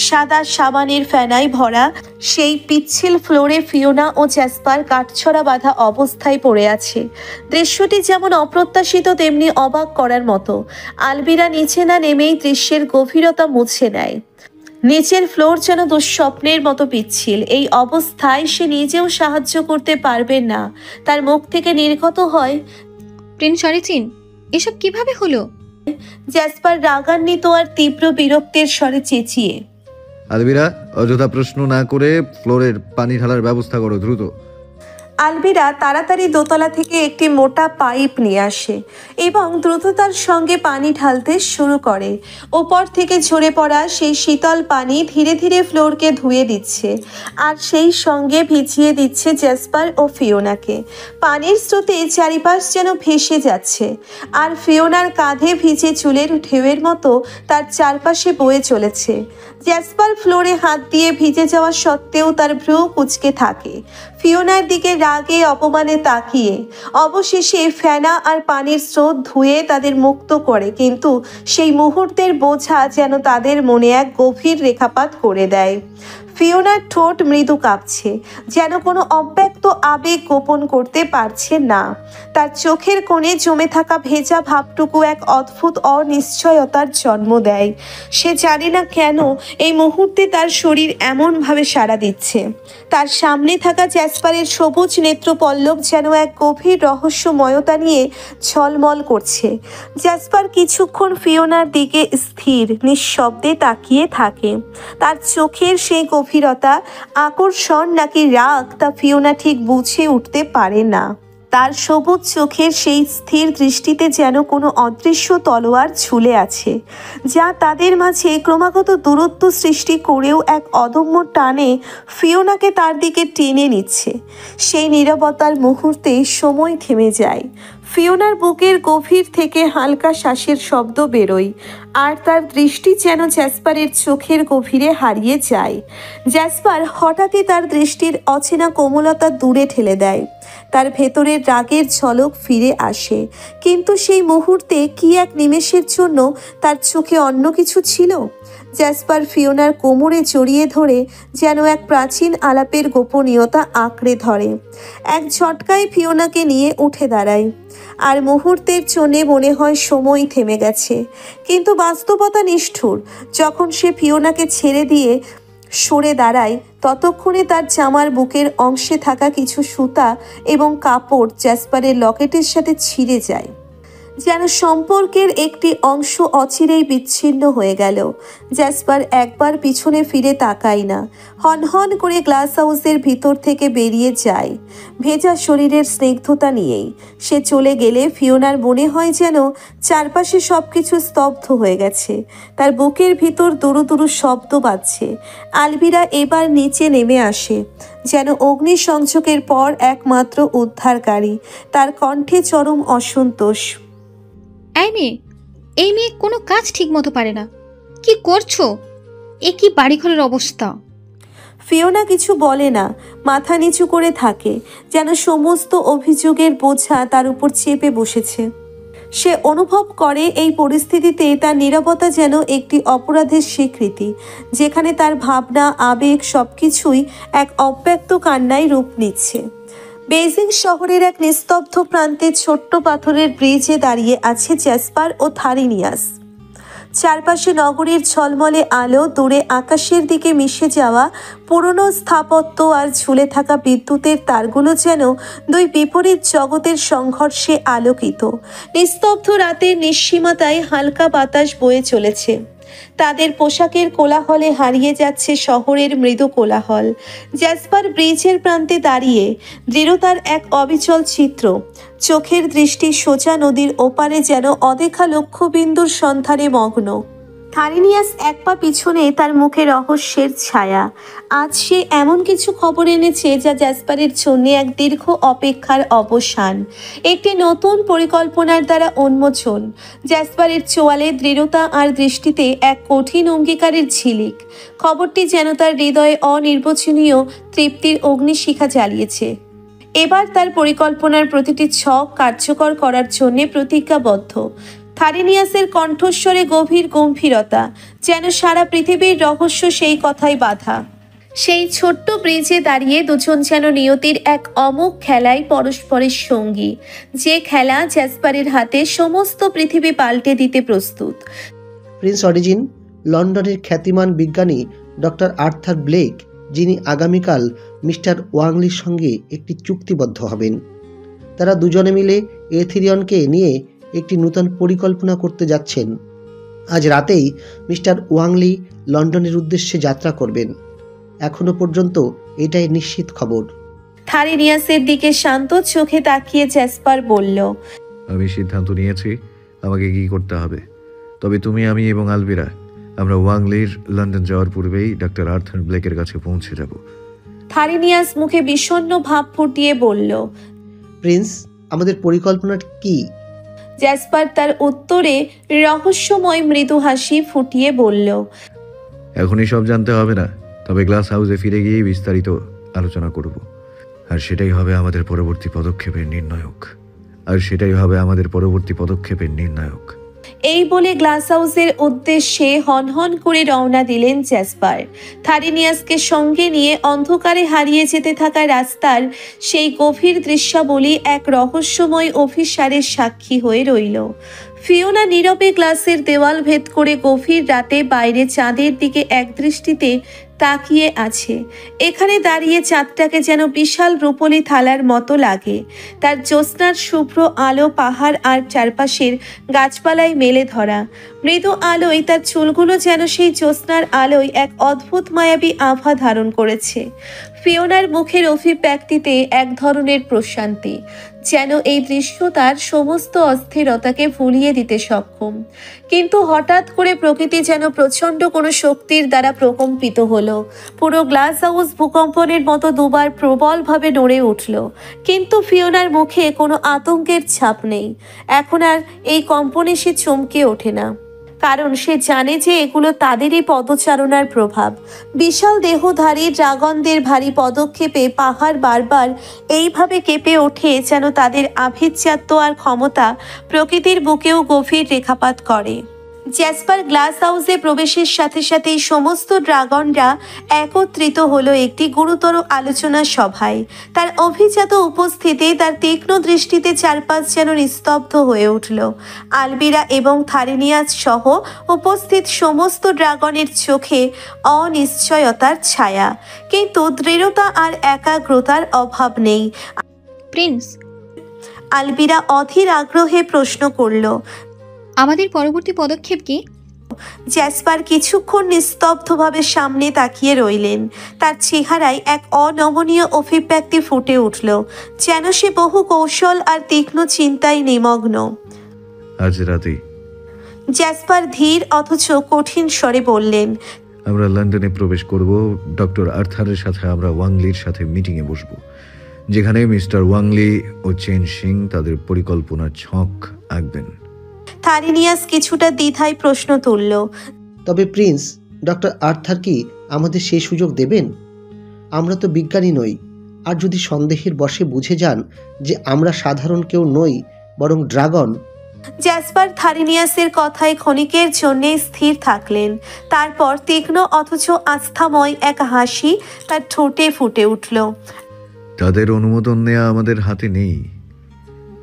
সাদা সাবানের ফেনায় ভরা সেই পিচ্ছিল ফ্লোরে ফিওনা ও জ্যাসপার কাঠছড়া বাঁধা অবস্থায় পড়ে আছে। দৃশ্যটি যেমন অপ্রত্যাশিত তেমনি অবাক করার মতো। আলবিরা নিচে না নেমেই দৃশ্যের গভীরতা মুছে নেয়। নিচের ফ্লোর যেন দুঃস্বপ্নের মতো পিচ্ছিল। এই অবস্থায় সে নিজেও সাহায্য করতে পারবেন না। তার মুখ থেকে নির্গত হয়, প্রিন্স অরিজিন, এসব কিভাবে হলো? জ্যাসপার রাগান্বিত আর তীব্র বিরক্তির স্বরে চেঁচিয়ে। আলবিরা, অযথা প্রশ্ন না করে ফ্লোরের পানি ঢালার ব্যবস্থা করো দ্রুত। আলবিরা তাড়াতাড়ি দোতলা থেকে একটি মোটা পাইপ নিয়ে আসে এবং দ্রুততার সঙ্গে পানি ঢালতে শুরু করে। ওপর থেকে ঝরে পড়া সেই শীতল পানি ধীরে ধীরে ফ্লোরকে ধুয়ে দিচ্ছে আর সেই সঙ্গে ভিজিয়ে দিচ্ছে জ্যাসপার ও ফিওনাকে। পানির স্রোতে চারিপাশ যেন ভেসে যাচ্ছে আর ফিওনার কাঁধে ভিজে চুলের ঢেউয়ের মতো তার চারপাশে বয়ে চলেছে। জ্যাসপার ফ্লোরে হাত দিয়ে ভিজে যাওয়া সত্ত্বেও তার ভ্রু কুঁচকে থাকে, ফিওনার দিকে রাগে অপমানে তাকিয়ে। অবশেষে ফেনা আর পানির স্রোত ধুয়ে তাদের মুক্ত করে, কিন্তু সেই মুহূর্তের বোঝা যেন তাদের মনে এক গভীর রেখাপাত করে দেয়। ফিওনার ঠোঁট মৃদু কাঁপছে, যেন কোনো অব্যক্ত আবেগ গোপন করতে পারছে না। তার চোখের কোণে জমে থাকা ভেজা ভাবটুকু এক অদ্ভুত অনিশ্চয়তার জন্ম দেয়। সে জানে না কেন এই মুহূর্তে তার শরীর এমনভাবে সাড়া দিচ্ছে। তার সামনে থাকা জ্যাসপারের সবুজ নেত্রপল্লব যেন এক গভীর রহস্যময়তা নিয়ে ঝলমল করছে। জ্যাসপার কিছুক্ষণ ফিওনার দিকে স্থির নিঃশব্দে তাকিয়ে থাকে। তার চোখের সেই গভীরতা আকর্ষণ নাকি রাগ তা ফিওনা ঠিক বুঝে উঠতে পারে না। তার সবুজ চোখের সেই স্থির দৃষ্টিতে যেন কোনো অদৃশ্য তলোয়ার ঝুলে আছে, যা তাদের মাঝে ক্রমাগত দূরত্ব সৃষ্টি করেও এক অদম্য টানে ফিওনাকে তার দিকে টেনে নিচ্ছে। সেই নীরবতার মুহূর্তে সময় থেমে যায়। ফিওনার বুকের গভীর থেকে হালকা শ্বাসের শব্দ বেরোয় আর তার দৃষ্টি যেন জ্যাসপারের চোখের গভীরে হারিয়ে যায়। জ্যাসপার হঠাৎই তার দৃষ্টির অচেনা কোমলতা দূরে ঠেলে দেয়। তার ভেতরের রাগের ঝলক ফিরে আসে, কিন্তু সেই মুহূর্তে কি এক নিমেষের জন্য তার চোখে অন্য কিছু ছিল। জ্যাসপার ফিওনার কোমরে জড়িয়ে ধরে যেন এক প্রাচীন আলাপের গোপনীয়তা আঁকড়ে ধরে। এক ঝটকায় ফিওনাকে নিয়ে উঠে দাঁড়ায় আর মুহূর্তের জন্য মনে হয় সময় থেমে গেছে, কিন্তু বাস্তবতা নিষ্ঠুর। যখন সে ফিওনাকে ছেড়ে দিয়ে সরে দাঁড়ায়, ততক্ষণে তার জামার বুকের অংশে থাকা কিছু সুতা এবং কাপড় জ্যাসপারের লকেটের সাথে ছিঁড়ে যায়, যেন সম্পর্কের একটি অংশ অচিরেই বিচ্ছিন্ন হয়ে গেল। জ্যাসপার একবার পিছনে ফিরে তাকায় না, হনহন করে গ্লাস হাউসের ভিতর থেকে বেরিয়ে যায়, ভেজা শরীরের স্নিগ্ধতা নিয়েই। সে চলে গেলে ফিওনার মনে হয় যেন চারপাশে সব কিছু স্তব্ধ হয়ে গেছে। তার বুকের ভিতর দুরু দুরু শব্দ বাজছে। আলবিরা এবার নিচে নেমে আসে, যেন অগ্নিসংযোগের পর একমাত্র উদ্ধারকারী। তার কণ্ঠে চরম অসন্তোষ। এই মেয়ে কোনো কাজ ঠিক মতো পারে না, কি করছো? এ কি বাড়িঘরের অবস্থা? ফিওনা কিছু বলে না, মাথা নিচু করে থাকে, যেন সমস্ত অভিযোগের বোঝা তার উপর চেপে বসেছে। সে অনুভব করে এই পরিস্থিতিতে তার নীরবতা যেন একটি অপরাধের স্বীকৃতি, যেখানে তার ভাবনা আবেগ সবকিছুই এক অব্যক্ত কান্নায় রূপ নিচ্ছে। বেইজিং শহরের এক নিস্তব্ধ প্রান্তে ছোট্ট পাথরের ব্রিজে দাঁড়িয়ে আছে জ্যাসপার ও থারিনিয়াস। চারপাশে নগরীর ঝলমলে আলো, দূরে আকাশের দিকে মিশে যাওয়া পুরনো স্থাপত্য আর ঝুলে থাকা বিদ্যুতের তারগুলো যেন দুই বিপরীত জগতের সংঘর্ষে আলোকিত। নিস্তব্ধ রাতের নিঃসীমতায় হালকা বাতাস বয়ে চলেছে। তাদের পোশাকের কোলাহলে হারিয়ে যাচ্ছে শহরের মৃদু কোলাহল। জ্যাসপার ব্রিজের প্রান্তে দাঁড়িয়ে দৃঢ়তার এক অবিচল চিত্র, চোখের দৃষ্টি সোজা নদীর ওপারে, যেন অদেখা লক্ষ্যবিন্দুর সন্ধানে মগ্ন। থারিনিয়াস এক পা পিছনে, তার মুখে রহস্যের ছায়া। আজ সে এমন কিছু খবর এনেছে যা জ্যাসপারের জন্য এক দীর্ঘ অপেক্ষার অবসান, একটি নতুন পরিকল্পনার দ্বারা উন্মোচন। জ্যাসপারের চোয়ালে দৃঢ়তা আর দৃষ্টিতে এক কঠিন অঙ্গীকারের ঝিলিক। খবরটি যেন তার হৃদয়ে অনির্বচনীয় তৃপ্তির অগ্নিশিখা জ্বালিয়েছে। এবার তার পরিকল্পনার প্রতিটি ছক কার্যকর করার জন্যে প্রতিজ্ঞাবদ্ধ। থারিনিয়াসের কণ্ঠস্বরে গভীর গম্ভীরতা, যেন সারা পৃথিবীর রহস্য সেই কথাই বাঁধা। সেই ছোট্ট ব্রিজে দাঁড়িয়ে দুজন যেন নিয়তির এক অমোঘ খেলায় পরস্পরের সঙ্গী, যে খেলা জ্যাসপারের হাতে সমস্ত পৃথিবী পাল্টে দিতে প্রস্তুত। প্রিন্স অরিজিন, লন্ডনের খ্যাতিমান বিজ্ঞানী ডক্টর আর্থার ব্লেক, যিনি আগামীকাল মিস্টার ওয়াংলির সঙ্গে একটি চুক্তিবদ্ধ হবেন। তারা দুজনে মিলে এথিরিয়নকে নিয়ে একটি নূতন পরিকল্পনা করতে যাচ্ছেন। আজ রাতেই মিস্টার ওয়াংলি লন্ডনের উদ্দেশ্যে যাত্রা করবেন। এখনো পর্যন্ত এটাই নিশ্চিত খবর। থারিনিয়াসের দিকে শান্ত চোখে তাকিয়ে জ্যাসপার বলল, আমি সিদ্ধান্ত নিয়েছি আমাকে কি করতে হবে। তবে তুমি, আমি এবং আলবিরা আমরা ওয়াংলির লন্ডন যাওয়ার পূর্বেই ডাক্তার আর্থার ব্লেকের কাছে পৌঁছে যাব। থারিনিয়াস মুখে বিষণ্ণ ভাব ফুটিয়ে বলল, প্রিন্স, আমাদের পরিকল্পনাটা কি? জ্যাসপার তার উত্তরে রহস্যময় মৃদু হাসি ফুটিয়ে বলল, এখনই সব জানতে হবে না, তবে গ্লাস হাউসে ফিরে গিয়ে বিস্তারিত আলোচনা করব। আর সেটাই হবে আমাদের পরবর্তী পদক্ষেপের নির্ণায়ক। এই বলে গ্লাস হাউসের উদ্দেশ্যে হনহন করে রওনা দিলেন জ্যাসপার। থারিনিয়াসকে সঙ্গে নিয়ে অন্ধকারে হারিয়ে যেতে থাকা রাস্তার সেই গভীর দৃশ্যাবলী এক রহস্যময় অভিসারের সাক্ষী হয়ে রইল। ফিওনা নীরবে গ্লাসের দেওয়াল ভেদ করে গভীর রাতে বাইরে চাঁদের দিকে একদৃষ্টিতে তাকিয়ে আছে। এখানে দাঁড়িয়ে চাঁদটাকে যেন বিশাল রূপলি থালার মতো লাগে। তার জ্যোৎস্নার শুভ্র আলো পাহাড় আর চারপাশের গাছপালায় মেলে ধরা। মৃদু আলোয় তার চুলগুলো যেন সেই জ্যোৎস্নার আলোয় এক অদ্ভুত মায়াবী আভা ধারণ করেছে। ফিওনার মুখের অভিব্যক্তিতে এক ধরনের প্রশান্তি, যেন এই দৃশ্য তার সমস্ত অস্থিরতাকে ভুলিয়ে দিতে সক্ষম। কিন্তু হঠাৎ করে প্রকৃতি যেন প্রচণ্ড কোনো শক্তির দ্বারা প্রকম্পিত হলো। পুরো গ্লাস হাউস ভূকম্পনের মতো দুবার প্রবলভাবে নড়ে উঠল। কিন্তু ফিওনার মুখে কোনো আতঙ্কের ছাপ নেই। এখন আর এই কম্পনে সে চমকে ওঠে না, কারণ সে জানে যে এগুলো তাদেরই পদচারণার প্রভাব। বিশাল দেহধারী ড্রাগনদের ভারী পদক্ষেপে পাহাড় বারবার এইভাবে কেঁপে ওঠে যেন তাদের আভিজাত্য আর ক্ষমতা প্রকৃতির বুকেও গভীর রেখাপাত করে। জ্যাসপার গ্লাস হাউসে প্রবেশের সাথে সাথেই সমস্ত ড্রাগনরা একত্রিত হলো একটি গুরুতর আলোচনা সভায়। তার অভিজাত উপস্থিতি, তার তীক্ষ্ণ দৃষ্টিতে চারপাশ যেন নিস্তব্ধ হয়ে উঠল। আলবিরা এবং থারিনিয়াস সহ উপস্থিত সমস্ত ড্রাগনের চোখে অনিশ্চয়তার ছায়া, কিন্তু দৃঢ়তা আর একাগ্রতার অভাব নেই। প্রিন্স, আলবিরা অধীর আগ্রহে প্রশ্ন করল, আমাদের পরবর্তী পদক্ষেপ কি? জ্যাসপার কিছুক্ষণ নিস্তব্ধভাবে সামনে তাকিয়ে রইলেন। তার চেহারায় এক অনমনীয় অভিব্যক্তি ফুটে উঠল, যেন সে বহু কৌশল আর তীক্ষ্ণ চিন্তায় নিমগ্ন। আজ রাতে জ্যাসপার ধীর অথচ কঠিন স্বরে বললেন, আমরা লন্ডনে প্রবেশ করব। ডক্টর আর্থারের সাথে আমরা ওয়াংলির সাথে মিটিংয়ে বসব, যেখানে মিস্টার ওয়াংলি ও চেন সিং তাদের পরিকল্পনার ছক আঁকবেন। থারিনিয়াস কিছুটা দ্বিধায় প্রশ্ন তুলল, তবে প্রিন্স, ডক্টর আর্থার কি আমাদের সেই সুযোগ দেবেন? আমরা তো বিজ্ঞানী নই। আর যদি সন্দেহের বশে বুঝে যান যে আমরা সাধারণ কেউ নই, বরং ড্রাগন। জ্যাসপার থারিনিয়াসের কথায় ক্ষণিকের জন্য স্থির থাকলেন। তারপর তীক্ষ্ণ অথচ আস্থাময় এক হাসি তার ঠোঁটে ফুটে উঠল। তাদের অনুমোদন নেওয়া আমাদের হাতে নেই,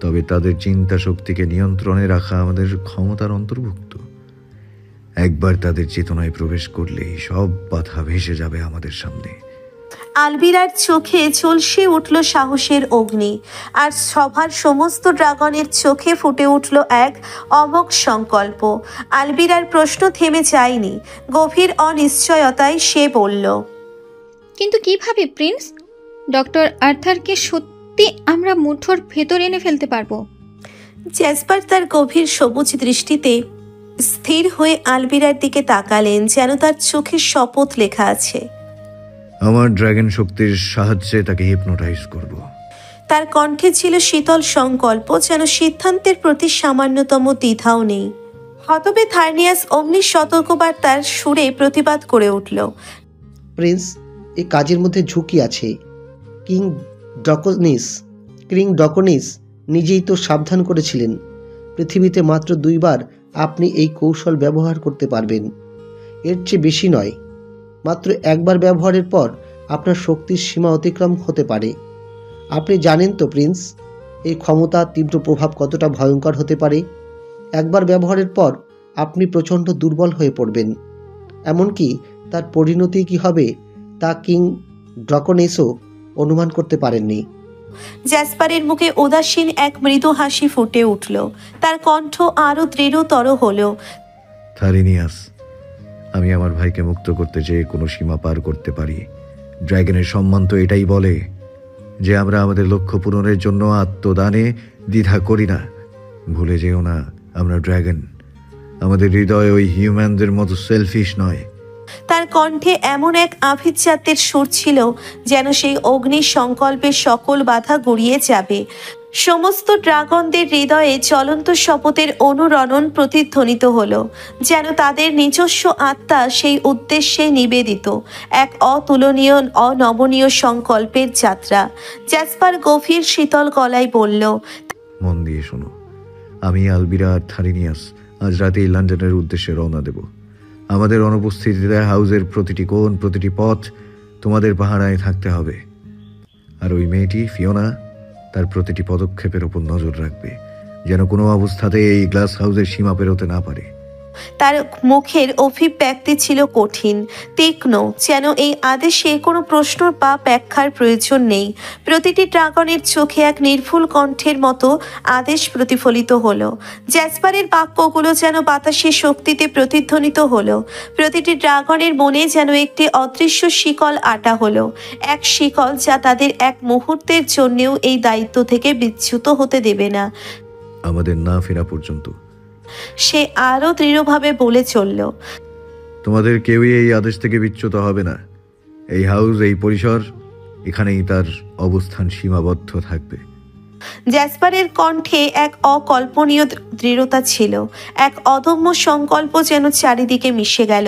তবে তাদের চিন্তা শক্তিকে নিয়ন্ত্রণে রাখা আমাদের ক্ষমতার অন্তর্ভুক্ত। একবার তাদের চেতনায় প্রবেশ করলেই সব বাধা ভেসে যাবে আমাদের সামনে। আলবিরার চোখে ঝলসে উঠল সাহসের অগ্নি, আর সভার সমস্ত ড্রাগনের চোখে ফুটে উঠল এক অমোঘ সংকল্প। আলবিরার প্রশ্ন থেমে যায়নি। গভীর অনিশ্চয়তায় সে বলল, কিন্তু কিভাবে প্রিন্স? ডক্টর আর্থারকে সত্যি আমরা মুঠোর ভেতর এনে ফেলতে পারবো? জ্যাসপার তার গভীর সবুজ দৃষ্টিতে স্থির হয়ে আলবিরার দিকে তাকালেন, যেন তার চোখে শপথ লেখা আছে। আমার ড্রাগন শক্তির সাহায্যে তাকে হিপনোটাইজ করব। তার কণ্ঠে ছিল শীতল সংকল্প, যেন সিদ্ধান্তের প্রতি সামান্যতম দ্বিধাও নেই। হতবে থার্নিয়াস অমনি সতর্কবার্তার সুরে প্রতিবাদ করে উঠল, প্রিন্স, এই কাজের মধ্যে ঝুঁকি আছে। কিং ডকনিস নিজেই তো সাবধান করেছিলেন, পৃথিবীতে মাত্র 2 বার আপনি এই কৌশল ব্যবহার করতে পারবেন, এর চেয়ে বেশি নয়। মাত্র একবার ব্যবহারের পর আপনার শক্তির সীমা অতিক্রম হতে পারে। আপনি জানেন তো প্রিন্স, এই ক্ষমতার তীব্র প্রভাব কতটা ভয়ঙ্কর হতে পারে। একবার ব্যবহারের পর আপনি প্রচণ্ড দুর্বল হয়ে পড়বেন। এমনকি তার পরিণতি কি হবে তা কিং ড্রাকনিসও অনুমান করতে পারেননি। জ্যাসপারের মুখে উদাসীন এক মৃদু হাসি ফুটে উঠল। তার কণ্ঠ আরো দৃঢ়তর হলো, থারিনিয়াস, আমি আমার ভাইকে মুক্ত করতে চেয়ে কোনো সীমা পার করতে পারি। ড্রাগনের সম্মান তো এটাই বলে। যে আমরা আমাদের লক্ষ্য পূরণের জন্য আত্মদানে দ্বিধা করি না। ভুলে যেও না, আমরা ড্রাগন। আমাদের হৃদয় ওই হিউম্যানদের মতো সেলফিশ নয়। তার কণ্ঠে এমন এক আভিজাত্যের সুর ছিল যেন সেই অগ্নির সংকল্পের সকল বাধা গড়িয়ে যাবে। সমস্ত ড্রাগনদের হৃদয়ে চলন্ত শপথের অনুরণন প্রতিধ্বনিত হলো, যেন তাদের নিজস্ব আত্মা সেই উদ্দেশ্যে নিবেদিত। এক অতুলনীয় অনমনীয় সংকল্পের যাত্রা। জ্যাসপার গভীর শীতল গলায় বলল, মন দিয়ে শোনো, আমি আলবিরা আর থারিনিয়াস আজ রাতেই লন্ডনের উদ্দেশ্যে রওনা দেব। আমাদের অনুপস্থিতিতে হাউসের প্রতিটি কোণ, প্রতিটি পথ তোমাদের পাহারায় থাকতে হবে। আর ওই মেয়েটি ফিওনা তার প্রতিটি পদক্ষেপের উপর নজর রাখবে, যেন কোনো অবস্থাতে এই গ্লাস হাউসের সীমা পেরোতে না পারে। তার মুখের অভিব্যক্তি ছিল কঠিন, তীক্ষ্ণ, যেন এই আদেশে কোনো প্রশ্ন বা ব্যাখ্যার প্রয়োজন নেই। প্রতিটি ড্রাগনের চোখে এক নির্ভুল কণ্ঠের মতো আদেশ প্রতিফলিত হলো। জ্যাসপারের বাক্যগুলো যেন বাতাসের শক্তিতে প্রতিধ্বনিত হলো। প্রতিটি ড্রাগনের মনে যেন একটি অদৃশ্য শিকল আটা হলো, এক শিকল যা তাদের এক মুহূর্তের জন্যেও এই দায়িত্ব থেকে বিচ্যুত হতে দেবে না। আমাদের না ফেরা পর্যন্ত। সে আরো দৃঢ়ভাবে বলে চলল, তোমাদের কেউই এই আদেশ থেকে বিচ্যুত হবে না। এই হাউস, এই পরিসর, এখানেই তার অবস্থান সীমাবদ্ধ থাকবে। জ্যাসপারের কণ্ঠে এক অকল্পনীয় দৃঢ়তা ছিল, এক অদম্য সংকল্প যেন চারিদিকে মিশে গেল।